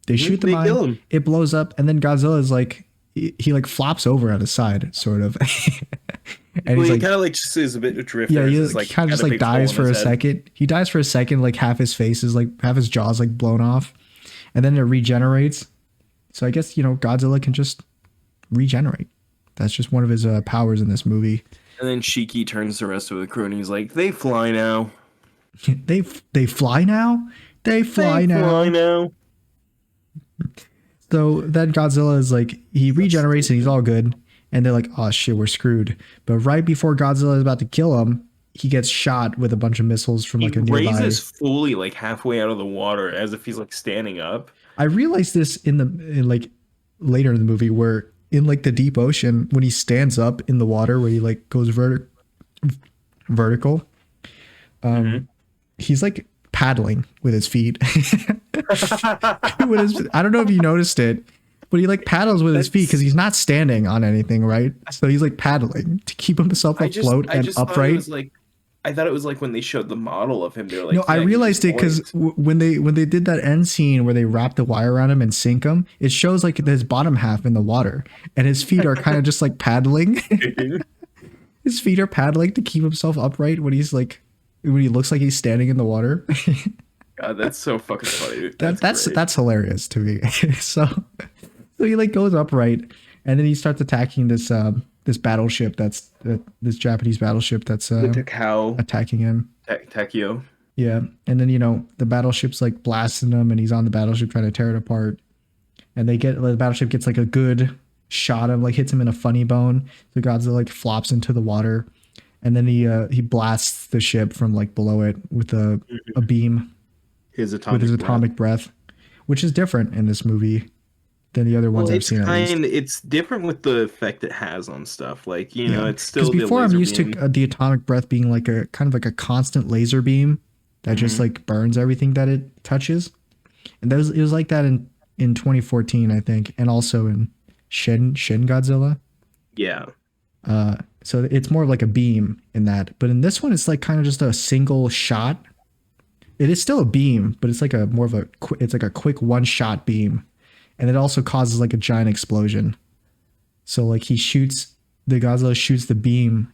They shoot the They kill mine, him. it blows up, and then Godzilla is like he like flops over on his side, sort of, and Well, he's he like. kind of like just is a bit adrift. Yeah, there. he It's kind of just got a like big hole dies in for a his head. second. He dies for a second, like half his face is like half his jaw is like blown off, and then it regenerates. So I guess Godzilla can just regenerate. That's just one of his powers in this movie. And then Shiki turns to the rest of the crew and he's like, "They fly now. They fly now. They fly They now. fly now." So then Godzilla is like he regenerates and he's all good, and they're like, "Oh shit, we're screwed." But right before Godzilla is about to kill him, he gets shot with a bunch of missiles from He like a nearby. raises fully like halfway out of the water as if he's like standing up. I realized this in like later in the movie where in like the deep ocean when he stands up in the water where he like goes vertical, he's like paddling with his feet. I don't know if you noticed it, but he like paddles with his feet because he's not standing on anything, right? So he's like paddling to keep himself afloat and thought it upright. was like I thought it was like when they showed the model of him. They were like, No, I "Yeah, he's realized it just because when they did that end scene where they wrap the wire around him and sink him, it shows like his bottom half in the water, and his feet are kind of just like paddling. poised." His feet are paddling to keep himself upright when he looks like he's standing in the water. God, that's so fucking funny. Dude. That's great. hilarious to me. so he like goes upright, and then he starts attacking this battleship this Japanese battleship that's the Takao attacking him. Takio. Yeah, and then the battleship's like blasting him, and he's on the battleship trying to tear it apart. And the battleship gets like a good shot of like hits him in a funny bone. So Godzilla like flops into the water, and then he blasts the ship from like below it with a beam His with his atomic breath, which is different in this movie than the other ones Well, I've seen. At least. it's different with the effect it has on stuff. Like it's still Because the before I'm laser used beam. to the atomic breath being like a kind of like a constant laser beam that just like burns everything that it touches, and it was like that in 2014 I think, and also in Shin Godzilla. Yeah. So it's more like a beam in that, but in this one it's like kind of just a single shot. It is still a beam, but it's like it's like a quick one shot beam, and it also causes like a giant explosion. So like the Godzilla shoots the beam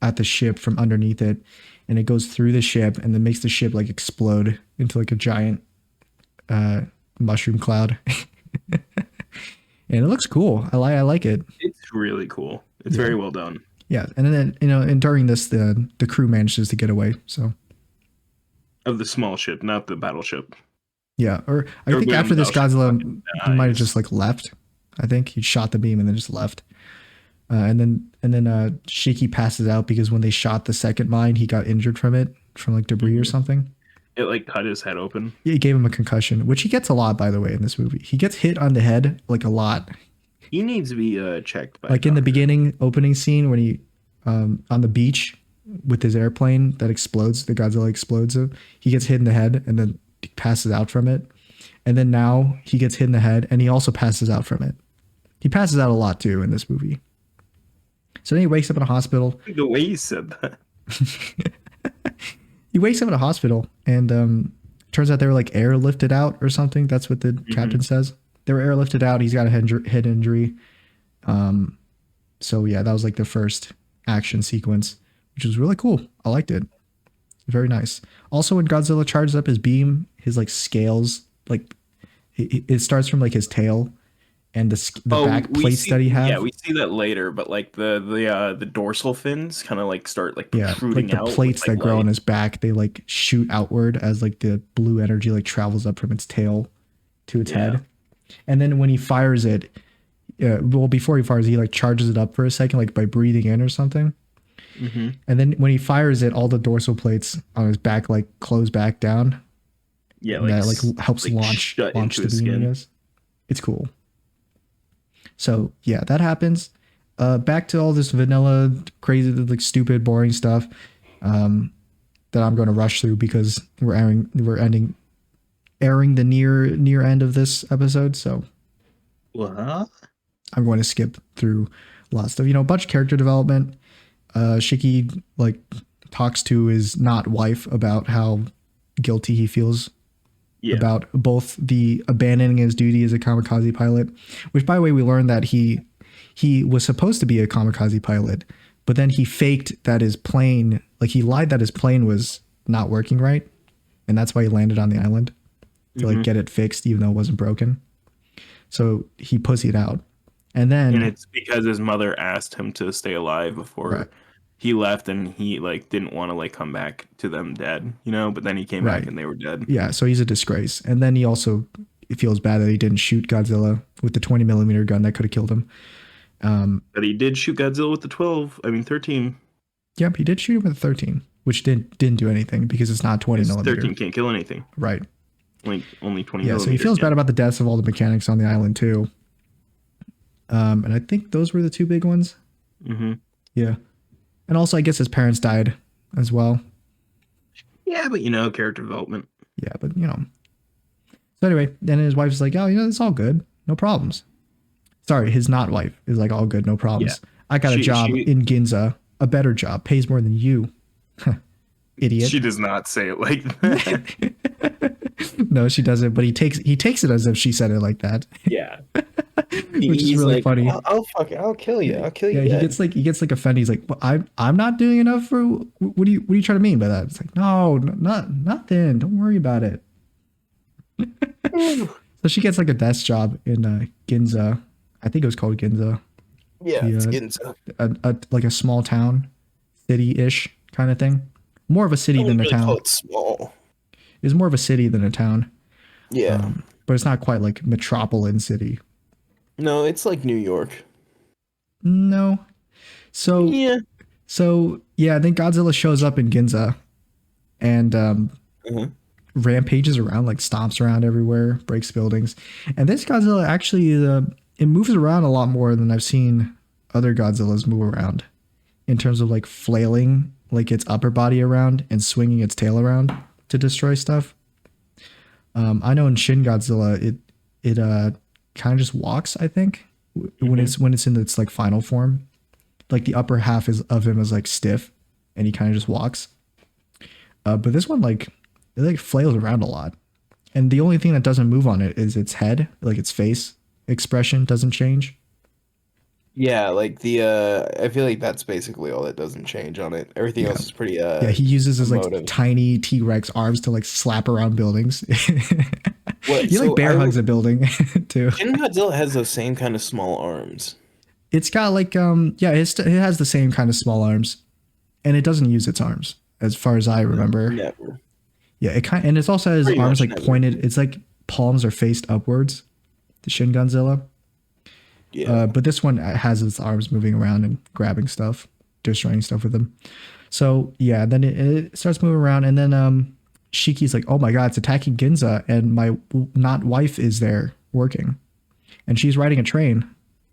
at the ship from underneath it, and it goes through the ship and then makes the ship like explode into like a giant mushroom cloud. And it looks cool. I like it. It's really cool. It's very well done. Yeah, and then and during this the crew manages to get away. So Of the small ship, not the battleship. yeah, or I think Everybody after on the this battleship Godzilla fucking he might have dies. just like left. I think he shot the beam and then just left. And then Shiki passes out because when they shot the second mine, he got injured from like debris or something. It like cut his head open. He gave him a concussion, which he gets a lot, by the way, in this movie. He gets hit on the head like a lot. He needs to be checked by. Like in the beginning opening scene when he on the beach with his airplane that explodes, the Godzilla explodes him. He gets hit in the head and then passes out from it. And then now he gets hit in the head and he also passes out from it. He passes out a lot too in this movie. So then he wakes up in a hospital. The way you said that. He wakes up in a hospital and turns out they were like airlifted out or something. That's what the captain says. They were airlifted out. He's got a head injury. So yeah, that was like the first action sequence, which was really cool. I liked it. Very nice. Also, when Godzilla charges up his beam, his like scales, like it starts from like his tail and the back plates that he has. Yeah, we see that later, but like the dorsal fins kind of like start like like protruding the out plates with, like, that grow light. on his back, they like shoot outward as like the blue energy like travels up from its tail to its head. And then when he fires it, well, before he fires, he like charges it up for a second, like by breathing in or something. And then when he fires it, all the dorsal plates on his back like close back down. Yeah, And that like helps like launch shut the into his beam. I skin. guess it's cool. So yeah, that happens. Back to all this vanilla, crazy, like stupid, boring stuff that I'm going to rush through because we're airing the near end of this episode. So What? I'm going to skip through a lot of stuff. You know, a bunch of character development. Shiki like talks to his not wife about how guilty he feels about both the abandoning his duty as a kamikaze pilot, which by the way, we learned that he was supposed to be a kamikaze pilot, but then he faked that his plane, like he lied that his plane was not working right. And that's why he landed on the island to like get it fixed, even though it wasn't broken. So he pussied out. And it's because his mother asked him to stay alive before he left, and he like didn't want to like come back to them dead, you know, but then he came back and they were dead. Yeah, so he's a disgrace. And then he also feels bad that he didn't shoot Godzilla with the 20 millimeter gun that could have killed him. But he did shoot Godzilla with the 13. Yep, he did shoot him with a 13, which didn't do anything because it's not 20 millimeter. 13 can't kill anything. Right. Like only 20 Yeah, millimeters. so he feels bad about the deaths of all the mechanics on the island too. And I think those were the two big ones. Yeah. And also, I guess his parents died as well. Yeah, but you know, character development. Yeah, but you know. So anyway, then his wife's like, oh, you know, it's all good. No problems. Sorry, his not wife is like, all good. No problems. Yeah. I got a job in Ginza. A better job. Pays more than you. Idiot. She does not say it like that. No, she doesn't. But he takes it as if she said it like that. Yeah. Which is really funny. I'll kill you. I'll kill you. Yeah, he gets like offended. He's like, well, I'm not doing enough for. What are you trying to mean by that? It's like, no, nothing. Don't worry about it. So she gets like a desk job in Ginza. I think it was called Ginza. Yeah, it's Ginza. Like a small town, city-ish kind of thing. More of a city than a town. It's small. It's more of a city than a town. Yeah. But it's not quite like metropolitan city. No, it's like New York. No. So yeah. So yeah, then Godzilla shows up in Ginza and rampages around, like stomps around everywhere, breaks buildings. And this Godzilla actually it moves around a lot more than I've seen other Godzillas move around in terms of like flailing like its upper body around and swinging its tail around to destroy stuff. I know in Shin Godzilla it kind of just walks, I think, when it's in its like final form. Like the upper half of him is like stiff and he kind of just walks. But this one it like flails around a lot. And the only thing that doesn't move on it is its head, like its face expression doesn't change. Yeah, like I feel like that's basically all that doesn't change on it. Everything else is pretty yeah, he uses his emotive. like tiny T-Rex arms to like slap around buildings. He so like bear hugs a building too. Shin Godzilla has those same kind of small arms. It's got like it has the same kind of small arms, and it doesn't use its arms as far as I remember. Never. Yeah, and it also has Pretty arms much like never. pointed. It's like palms are faced upwards. The Shin Godzilla. Yeah. But this one has its arms moving around and grabbing stuff, destroying stuff with them. So yeah, then it starts moving around, and then Shiki's like, oh my god, it's attacking Ginza, and my not wife is there working, and she's riding a train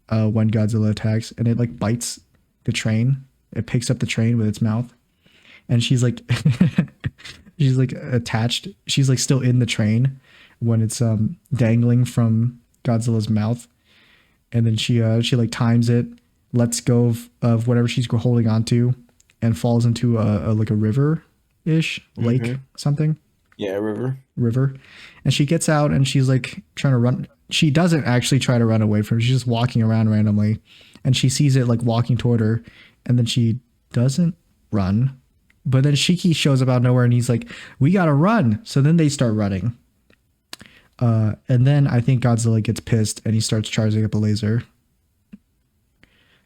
when Godzilla attacks, and it like bites the train. It picks up the train with its mouth, and she's like, she's like attached. She's like still in the train when it's dangling from Godzilla's mouth, and then she like times it, lets go of whatever she's holding onto, and falls into a like a river ish lake something. Yeah, River, and she gets out and she's like trying to run. She doesn't actually try to run away from it. She's just walking around randomly, and she sees it like walking toward her, and then she doesn't run. But then Shiki shows up out of nowhere and he's like, we gotta run. So then they start running. And then I think Godzilla gets pissed and he starts charging up a laser.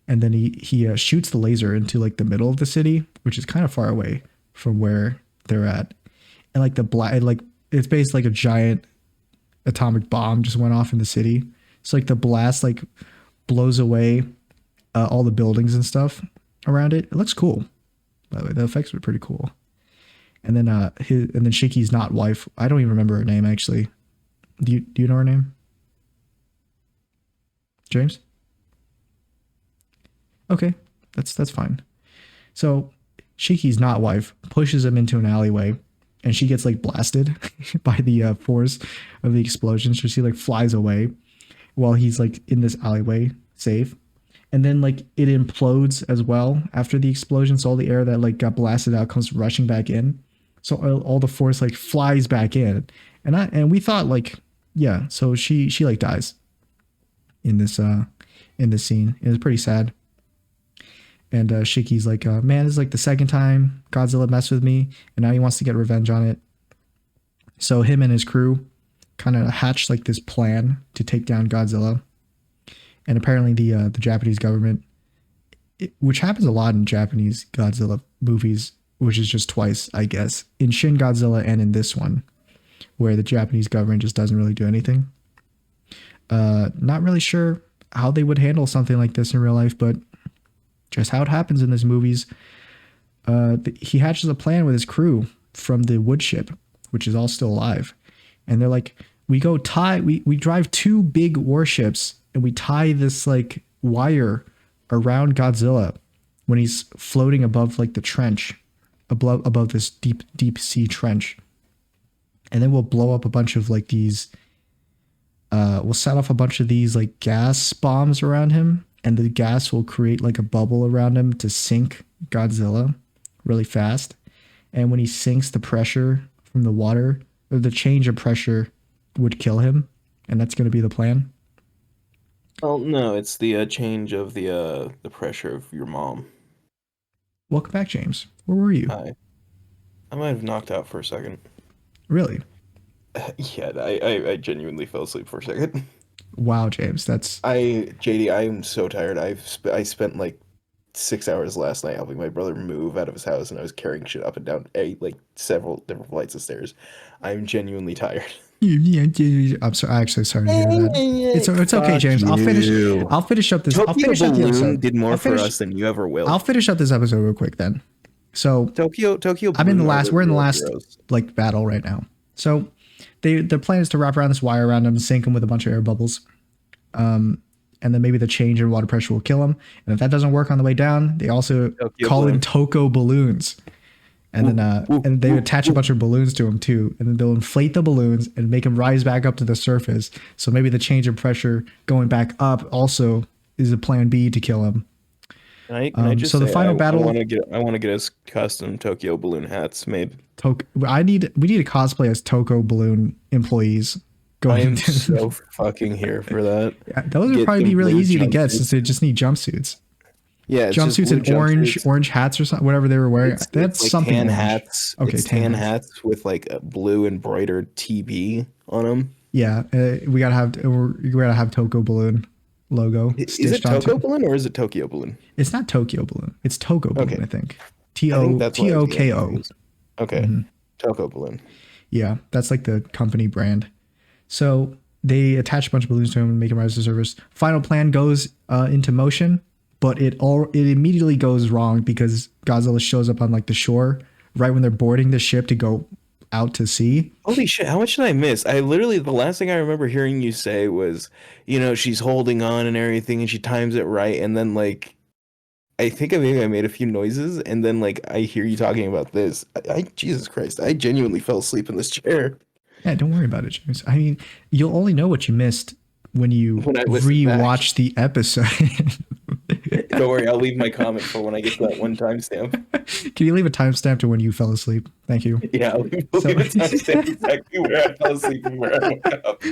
And then he shoots the laser into like the middle of the city, which is kind of far away from where they're at. And like it's basically like a giant atomic bomb just went off in the city. So like the blast like blows away all the buildings and stuff around it. It looks cool. By the way, the effects were pretty cool. And then Shiki's not wife. I don't even remember her name actually. Do you know her name? James? Okay, that's fine. So Shiki's not wife pushes him into an alleyway, and she gets like blasted by the force of the explosion. So she like flies away while he's like in this alleyway safe. And then like it implodes as well after the explosion. So all the air that like got blasted out comes rushing back in. So all the force like flies back in. And we thought like, yeah, so she like dies in this scene. It was pretty sad. And Shiki's like, man, this is like the second time Godzilla messed with me, and now he wants to get revenge on it. So him and his crew kind of hatched like this plan to take down Godzilla. And apparently the Japanese government, which happens a lot in Japanese Godzilla movies, which is just twice, I guess, in Shin Godzilla and in this one, where the Japanese government just doesn't really do anything. Not really sure how they would handle something like this in real life, but just how it happens in these movies. He hatches a plan with his crew from the wood ship, which is all still alive. And they're like, we drive two big warships and we tie this like wire around Godzilla when he's floating above like the trench, above this deep sea trench. And then we'll blow up a bunch of like these, we'll set off a bunch of these like gas bombs around him, and the gas will create like a bubble around him to sink Godzilla really fast. And when he sinks, the pressure from the water, or the change of pressure, would kill him. And that's going to be the plan. Oh no, it's the change of the pressure of your mom. Welcome back, James. Where were you? Hi. I might have knocked out for a second. Really? Yeah, I genuinely fell asleep for a second. Wow, James, that's... JD, I am so tired. I spent like 6 hours last night helping my brother move out of his house, and I was carrying shit up and down like several different flights of stairs. I'm genuinely tired. I'm sorry. I'm actually sorry to hear that. It's okay, James. I'll finish up this. Tokyo I'll finish up the Balloon episode. did more for us than you ever will. I'll finish up this episode real quick then. So Tokyo. I'm in the Balloon last. are We're in the real last heroes. like battle right now. So the plan is to wrap around this wire around him and sink him with a bunch of air bubbles. And then maybe the change in water pressure will kill him. And if that doesn't work on the way down, they also call in Toko balloons. And then and they attach a bunch of balloons to him too. And then they'll inflate the balloons and make him rise back up to the surface. So maybe the change in pressure going back up also is a plan B to kill him. Can I just so the say, final battle. I want to get us custom Tokyo balloon hats made. We need to cosplay as Toko balloon employees. I am so fucking here for that. Yeah, those would probably be really easy to get since they just need jumpsuits. Yeah, jumpsuits and orange hats or something, whatever they were wearing. That's like something. Tan hats. Okay, it's tan hats with like a blue embroidered TB on them. Yeah, we gotta have Toko balloon logo. Is it Toko balloon or is it Tokyo balloon? It's not Tokyo balloon. It's Toko balloon. Okay. I think Toko. Okay, Mm-hmm. Toko balloon. Yeah, that's like the company brand. So they attach a bunch of balloons to him and make him rise to the surface. Final plan goes into motion, but it immediately goes wrong because Godzilla shows up on like the shore right when they're boarding the ship to go out to sea. Holy shit, how much did I miss? I literally, the last thing I remember hearing you say was, she's holding on and everything and she times it right. And then, like, I think I made a few noises and then, like, I hear you talking about this. Jesus Christ, I genuinely fell asleep in this chair Yeah, don't worry about it, James. I mean, you'll only know what you missed when you when I listened back. rewatch the episode. Don't worry, I'll leave my comment for when I get to that one timestamp. Can you leave a timestamp to when you fell asleep? Thank you. Yeah, I'll leave a timestamp exactly where I fell asleep and where I woke up.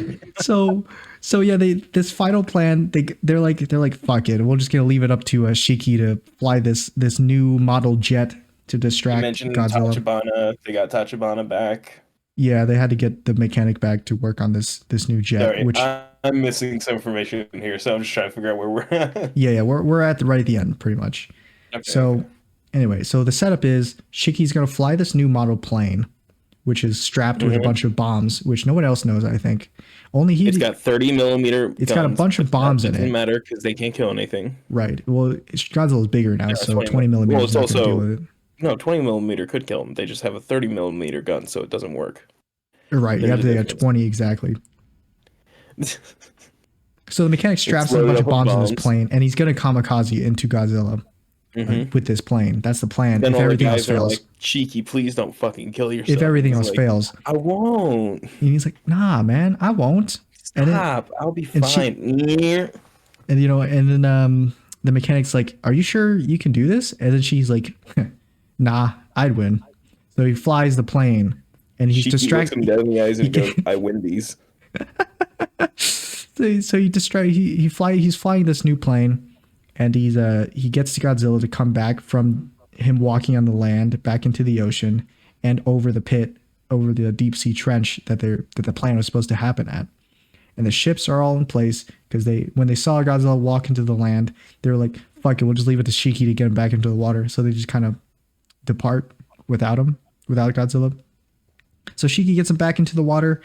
So yeah, this final plan, they're like fuck it, we're just gonna leave it up to Shiki to fly this new model jet to You distract mentioned Godzilla. Tachibana. They got Tachibana back. Yeah, they had to get the mechanic back to work on this new jet, Sorry, which I'm missing some information here, so I'm just trying to figure out where we're at. yeah, we're at right at the end pretty much. Okay, So anyway, so the setup is Shiki's gonna fly this new model plane, which is strapped with a bunch of bombs, which no one else knows. I think only he. it's got 30 millimeter. It's got a bunch of bombs in it. Doesn't matter because they can't kill anything. Right. Well, Godzilla's bigger now, so 20 Well, millimeters it's not gonna deal also with it. no 20 millimeter could kill them. They just have a 30 millimeter gun, so it doesn't work. Right. You have to get 20 exactly. So the mechanic straps a loaded bunch of up with bombs in this bombs. plane, and he's gonna kamikaze into Godzilla with this plane. That's the plan. Then If all the everything else guys are fails, like, "Cheeky, please don't fucking kill yourself." if everything He's else like, fails, I won't. and he's like, "Nah, man, I won't." And then, Stop. I'll be and she- fine. and then the mechanic's like, "Are you sure you can do this?" And then she's like, "Nah, I'd win." So he flies the plane, and he's She looks distracted. him dead in the eyes and goes, "I win these." So he's flying this new plane, and he gets to Godzilla to come back from him walking on the land back into the ocean and over the pit, over the deep sea trench that the plan was supposed to happen at. And the ships are all in place because when they saw Godzilla walk into the land, they were like, "Fuck it, we'll just leave it to Shiki to get him back into the water." So they just kind of depart without Godzilla. So Shiki gets him back into the water.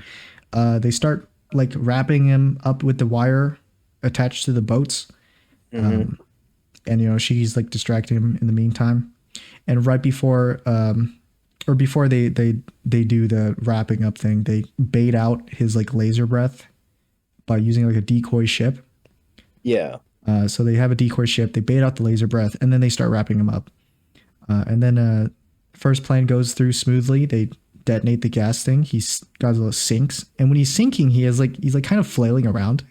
They start like wrapping him up with the wire attached to the boats. And Shiki's like distracting him in the meantime. And right before or before they do the wrapping up thing, they bait out his like laser breath by using like a decoy ship. Yeah. So they have a decoy ship, they bait out the laser breath, and then they start wrapping him up. And then first plane goes through smoothly. They detonate the gas thing. Godzilla sinks, and when he's sinking, he's like kind of flailing around,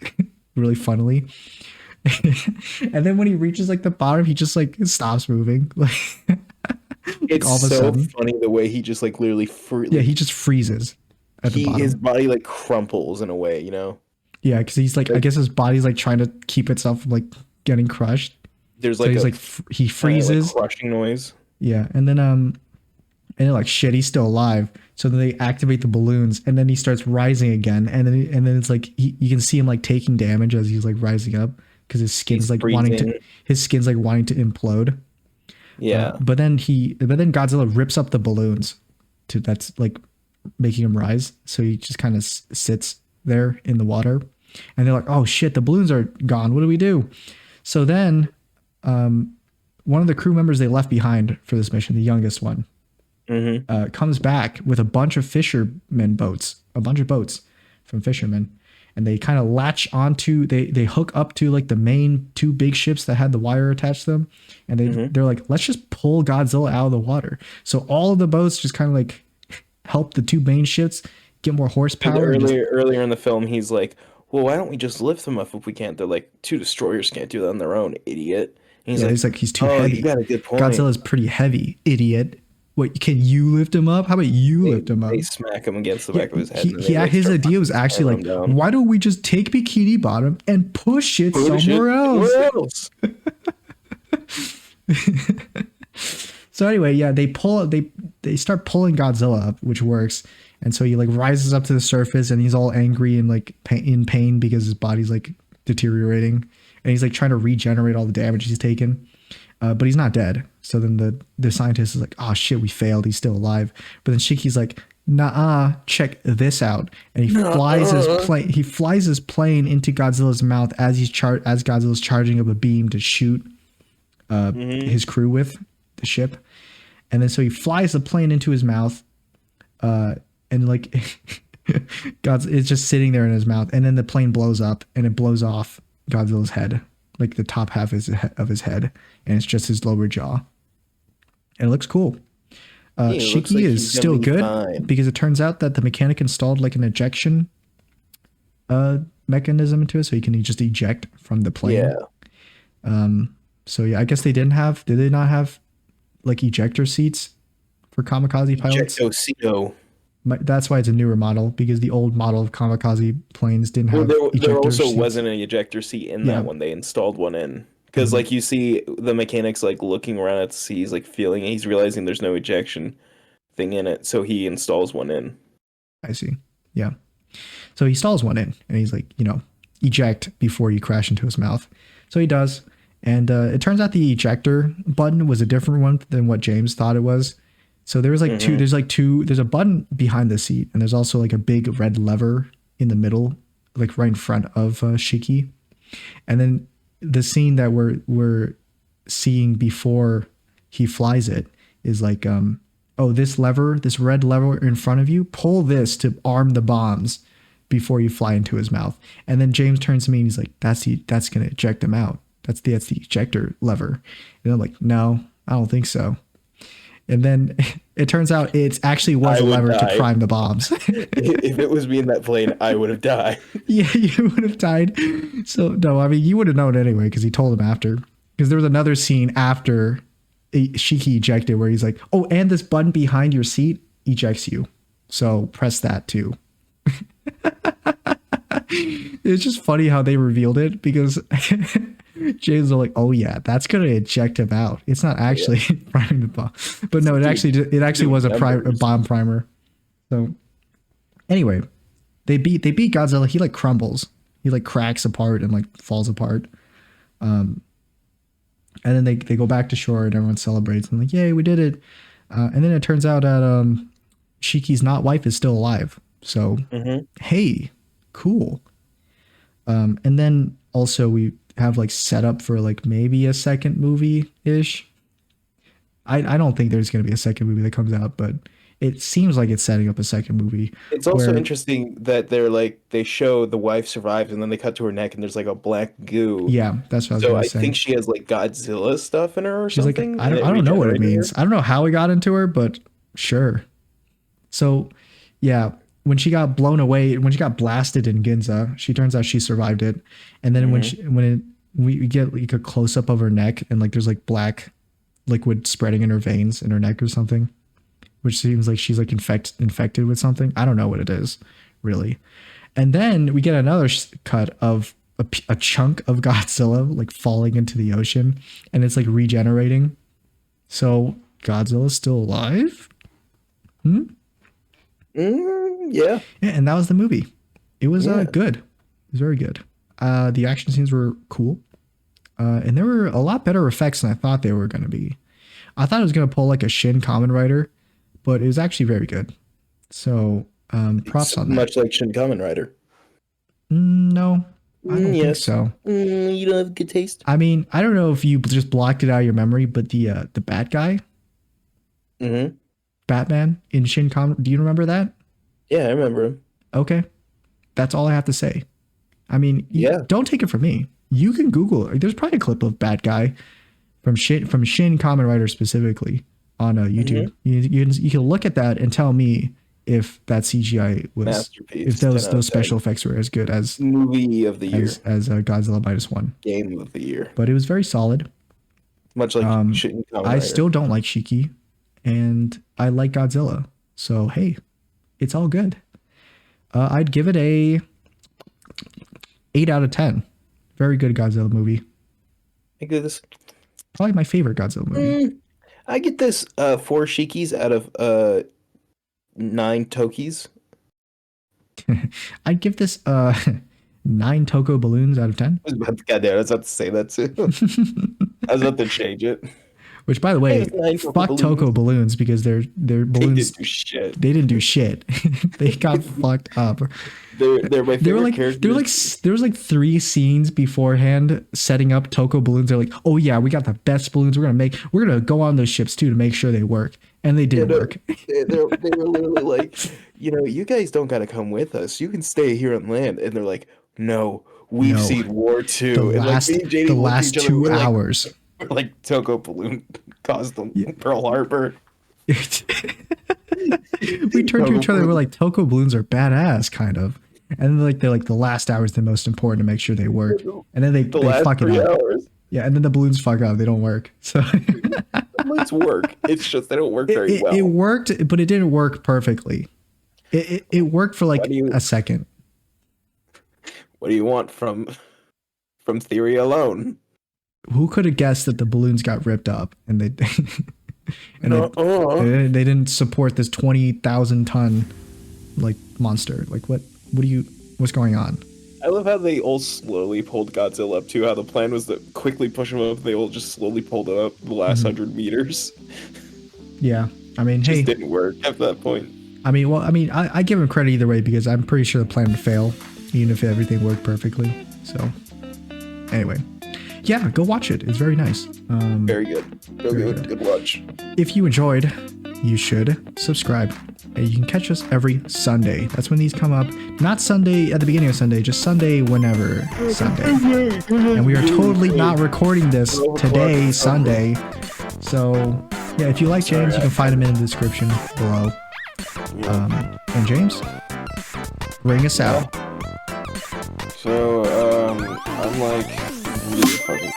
really funnily. And then when he reaches like the bottom, he just like stops moving. Like It's all of a so sudden. funny the way he just like literally Yeah, he just freezes at the bottom. his body like crumples in a way, you know. Yeah, because he's like, I guess his body's like trying to keep itself from like getting crushed. There's So like he's a like he freezes. like crushing noise. Yeah, and then they're like, shit, he's still alive. So then they activate the balloons, and then he starts rising again, and then it's like you can see him like taking damage as he's like rising up because his skin's He's like wanting freezing. to implode. Yeah. But then Godzilla rips up the balloons that's like making him rise. So he just kind of sits there in the water, and they're like, oh shit, the balloons are gone. What do we do? So then one of the crew members they left behind for this mission, the youngest one, comes back with a bunch of a bunch of boats from fishermen. And they kind of latch onto, they hook up to like the main two big ships that had the wire attached to them. And they're like, let's just pull Godzilla out of the water. So all of the boats just kind of like help the two main ships get more horsepower. Earlier in the film, he's like, "Well, why don't we just lift them up if we can't?" They're like, "Two destroyers can't do that on their own, idiot." And He's like, he's too "Oh, heavy. you got a good point." Godzilla's pretty heavy, idiot. What, can you lift him up? How about you lift him up? They smack him against the back of his head. and then He, they, like, his start idea was actually him like, down. why don't we just take Bikini Bottom and push it Push it somewhere else? somewhere else. So anyway, yeah, they start pulling Godzilla up, which works. And so he like rises up to the surface, and he's all angry and like in pain because his body's like deteriorating, and he's like trying to regenerate all the damage he's taken. But he's not dead. So then the scientist is like, oh shit, we failed. He's still alive. But then Shiki's like, nah, check this out. And he flies his plane. He flies his plane into Godzilla's mouth as Godzilla's charging up a beam to shoot his crew with the ship. And then so he flies the plane into his mouth. and like God's it's just sitting there in his mouth, and then the plane blows up and it blows off Godzilla's head, like the top half of his head, and it's just his lower jaw. And it looks cool. It looks Shiki like is he's still gonna be good fine. because it turns out that the mechanic installed like an ejection mechanism into it, so he can just eject from the plane. Yeah. So yeah, I guess did they not have like ejector seats for kamikaze pilots? Ejectocito. That's why it's a newer model, because the old model of kamikaze planes didn't Well, have there ejector also seats. wasn't an ejector seat in Yeah. that one. They installed one in because, like, you see the mechanics like looking around at the sea, he's like feeling it. He's realizing there's no ejection thing in it, so he installs one in. I see. Yeah. So he stalls one in, and he's like, eject before you crash into his mouth. So he does, and it turns out the ejector button was a different one than what James thought it was. So there was like two. There's a button behind the seat, and there's also like a big red lever in the middle, like right in front of Shiki. And then the scene that we're seeing before he flies it is like, oh, this red lever in front of you, pull this to arm the bombs before you fly into his mouth. And then James turns to me and he's like, that's gonna eject him out. That's the ejector lever. And I'm like, no, I don't think so. And then it turns out it actually was a lever to prime the bombs. If it was me in that plane, I would have died. Yeah, you would have died. So no, I mean, you would have known anyway because he told him after. Because there was another scene after Shiki ejected where he's like, oh, and this button behind your seat ejects you. So press that too. It's just funny how they revealed it, because James was like, oh yeah, that's gonna eject him out. It's not actually priming the bomb. But no, it actually was a bomb primer. So anyway, they beat Godzilla. He like crumbles. He like cracks apart and like falls apart. And then they go back to shore and everyone celebrates and like, yay, we did it. And then it turns out that Shiki's wife is still alive. So hey, cool. And then also we have like set up for like maybe a second movie ish. I don't think there's going to be a second movie that comes out, but it seems like it's setting up a second movie. It's also interesting that they show the wife survives and then they cut to her neck and there's like a black goo. Yeah, that's what I was going to say. I think she has like Godzilla stuff in her or She's something. Like, I don't know what it means. I don't know how it got into her, but sure. So yeah, when she got blown away, when she got blasted in Ginza, she turns out she survived it. And then we get like a close up of her neck and like there's like black liquid spreading in her veins in her neck or something, which seems like she's like infected with something. I don't know what it is really. And then we get another cut of a chunk of Godzilla like falling into the ocean, and it's like regenerating. So Godzilla's still alive? Yeah. And that was the movie. It was good. It was very good. The action scenes were cool. And there were a lot better effects than I thought they were going to be. I thought it was going to pull like a Shin Kamen Rider, but it was actually very good. So props on that. Much like Shin Kamen Rider. No, I don't think so. You don't have good taste? I mean, I don't know if you just blocked it out of your memory, but the bad guy, Batman in Shin Kamen, do you remember that? Yeah, I remember him. Okay. That's all I have to say. I mean, don't take it from me. You can Google it. There's probably a clip of bad guy from Shin Kamen Rider specifically on YouTube. You can look at that and tell me if that CGI was masterpiece. If those special effects were as good as movie of the year, as Godzilla -1 game of the year. But it was very solid. Much like Shin Kamen Rider. I still don't like Shiki, and I like Godzilla. So hey, it's all good. I'd give it a 8 out of 10. Very good Godzilla movie. I give this probably my favorite Godzilla movie. I get this 4 Shikis out of 9 Tokis. I'd give this 9 Toko balloons out of 10. Goddamn, I was about to say that too. I was about to change it. Which, by the way, fuck Toko balloons, because their balloons. They didn't do shit. They got fucked up. They're my favorite characters. There was like 3 scenes beforehand setting up Toko balloons. They're like, oh yeah, we got the best balloons. We're gonna go on those ships too to make sure they work. and they didn't no, work. they were literally like, you guys don't gotta come with us. You can stay here on land. And they're like, no, we've No, seen war too. And like me and the JD looked at last each other. 2 We're like, hours. Toko Balloon caused them Yeah. Pearl Harbor. We turned to each other. We're like, Toko balloons are badass, kind of. And then, they're like the last hour is the most important to make sure they work. And then they last fuck it 3 up. hours. Yeah, and then the balloons fuck up. They don't work. So Let's work. It's just they don't work very well. it worked, but it didn't work perfectly. It worked for like a second. What do you want from theory alone? Who could have guessed that the balloons got ripped up and they they didn't support this 20,000 ton like monster? Like what's going on? I love how they all slowly pulled Godzilla up too. How the plan was to quickly push him up. They all just slowly pulled it up the last 100 meters. Yeah, I mean, Just didn't work at that point. I mean, I give him credit either way because I'm pretty sure the plan would fail, even if everything worked perfectly. So, anyway, yeah, go watch it. It's very nice. Very good. Good watch. If you enjoyed, you should subscribe. And you can catch us every Sunday. That's when these come up. Not Sunday at the beginning of Sunday, just Sunday whenever Sunday. And we are totally not recording this today, Sunday. So, yeah, if you like James, you can find him in the description below. And James, ring us out. So, I'm like really fucking.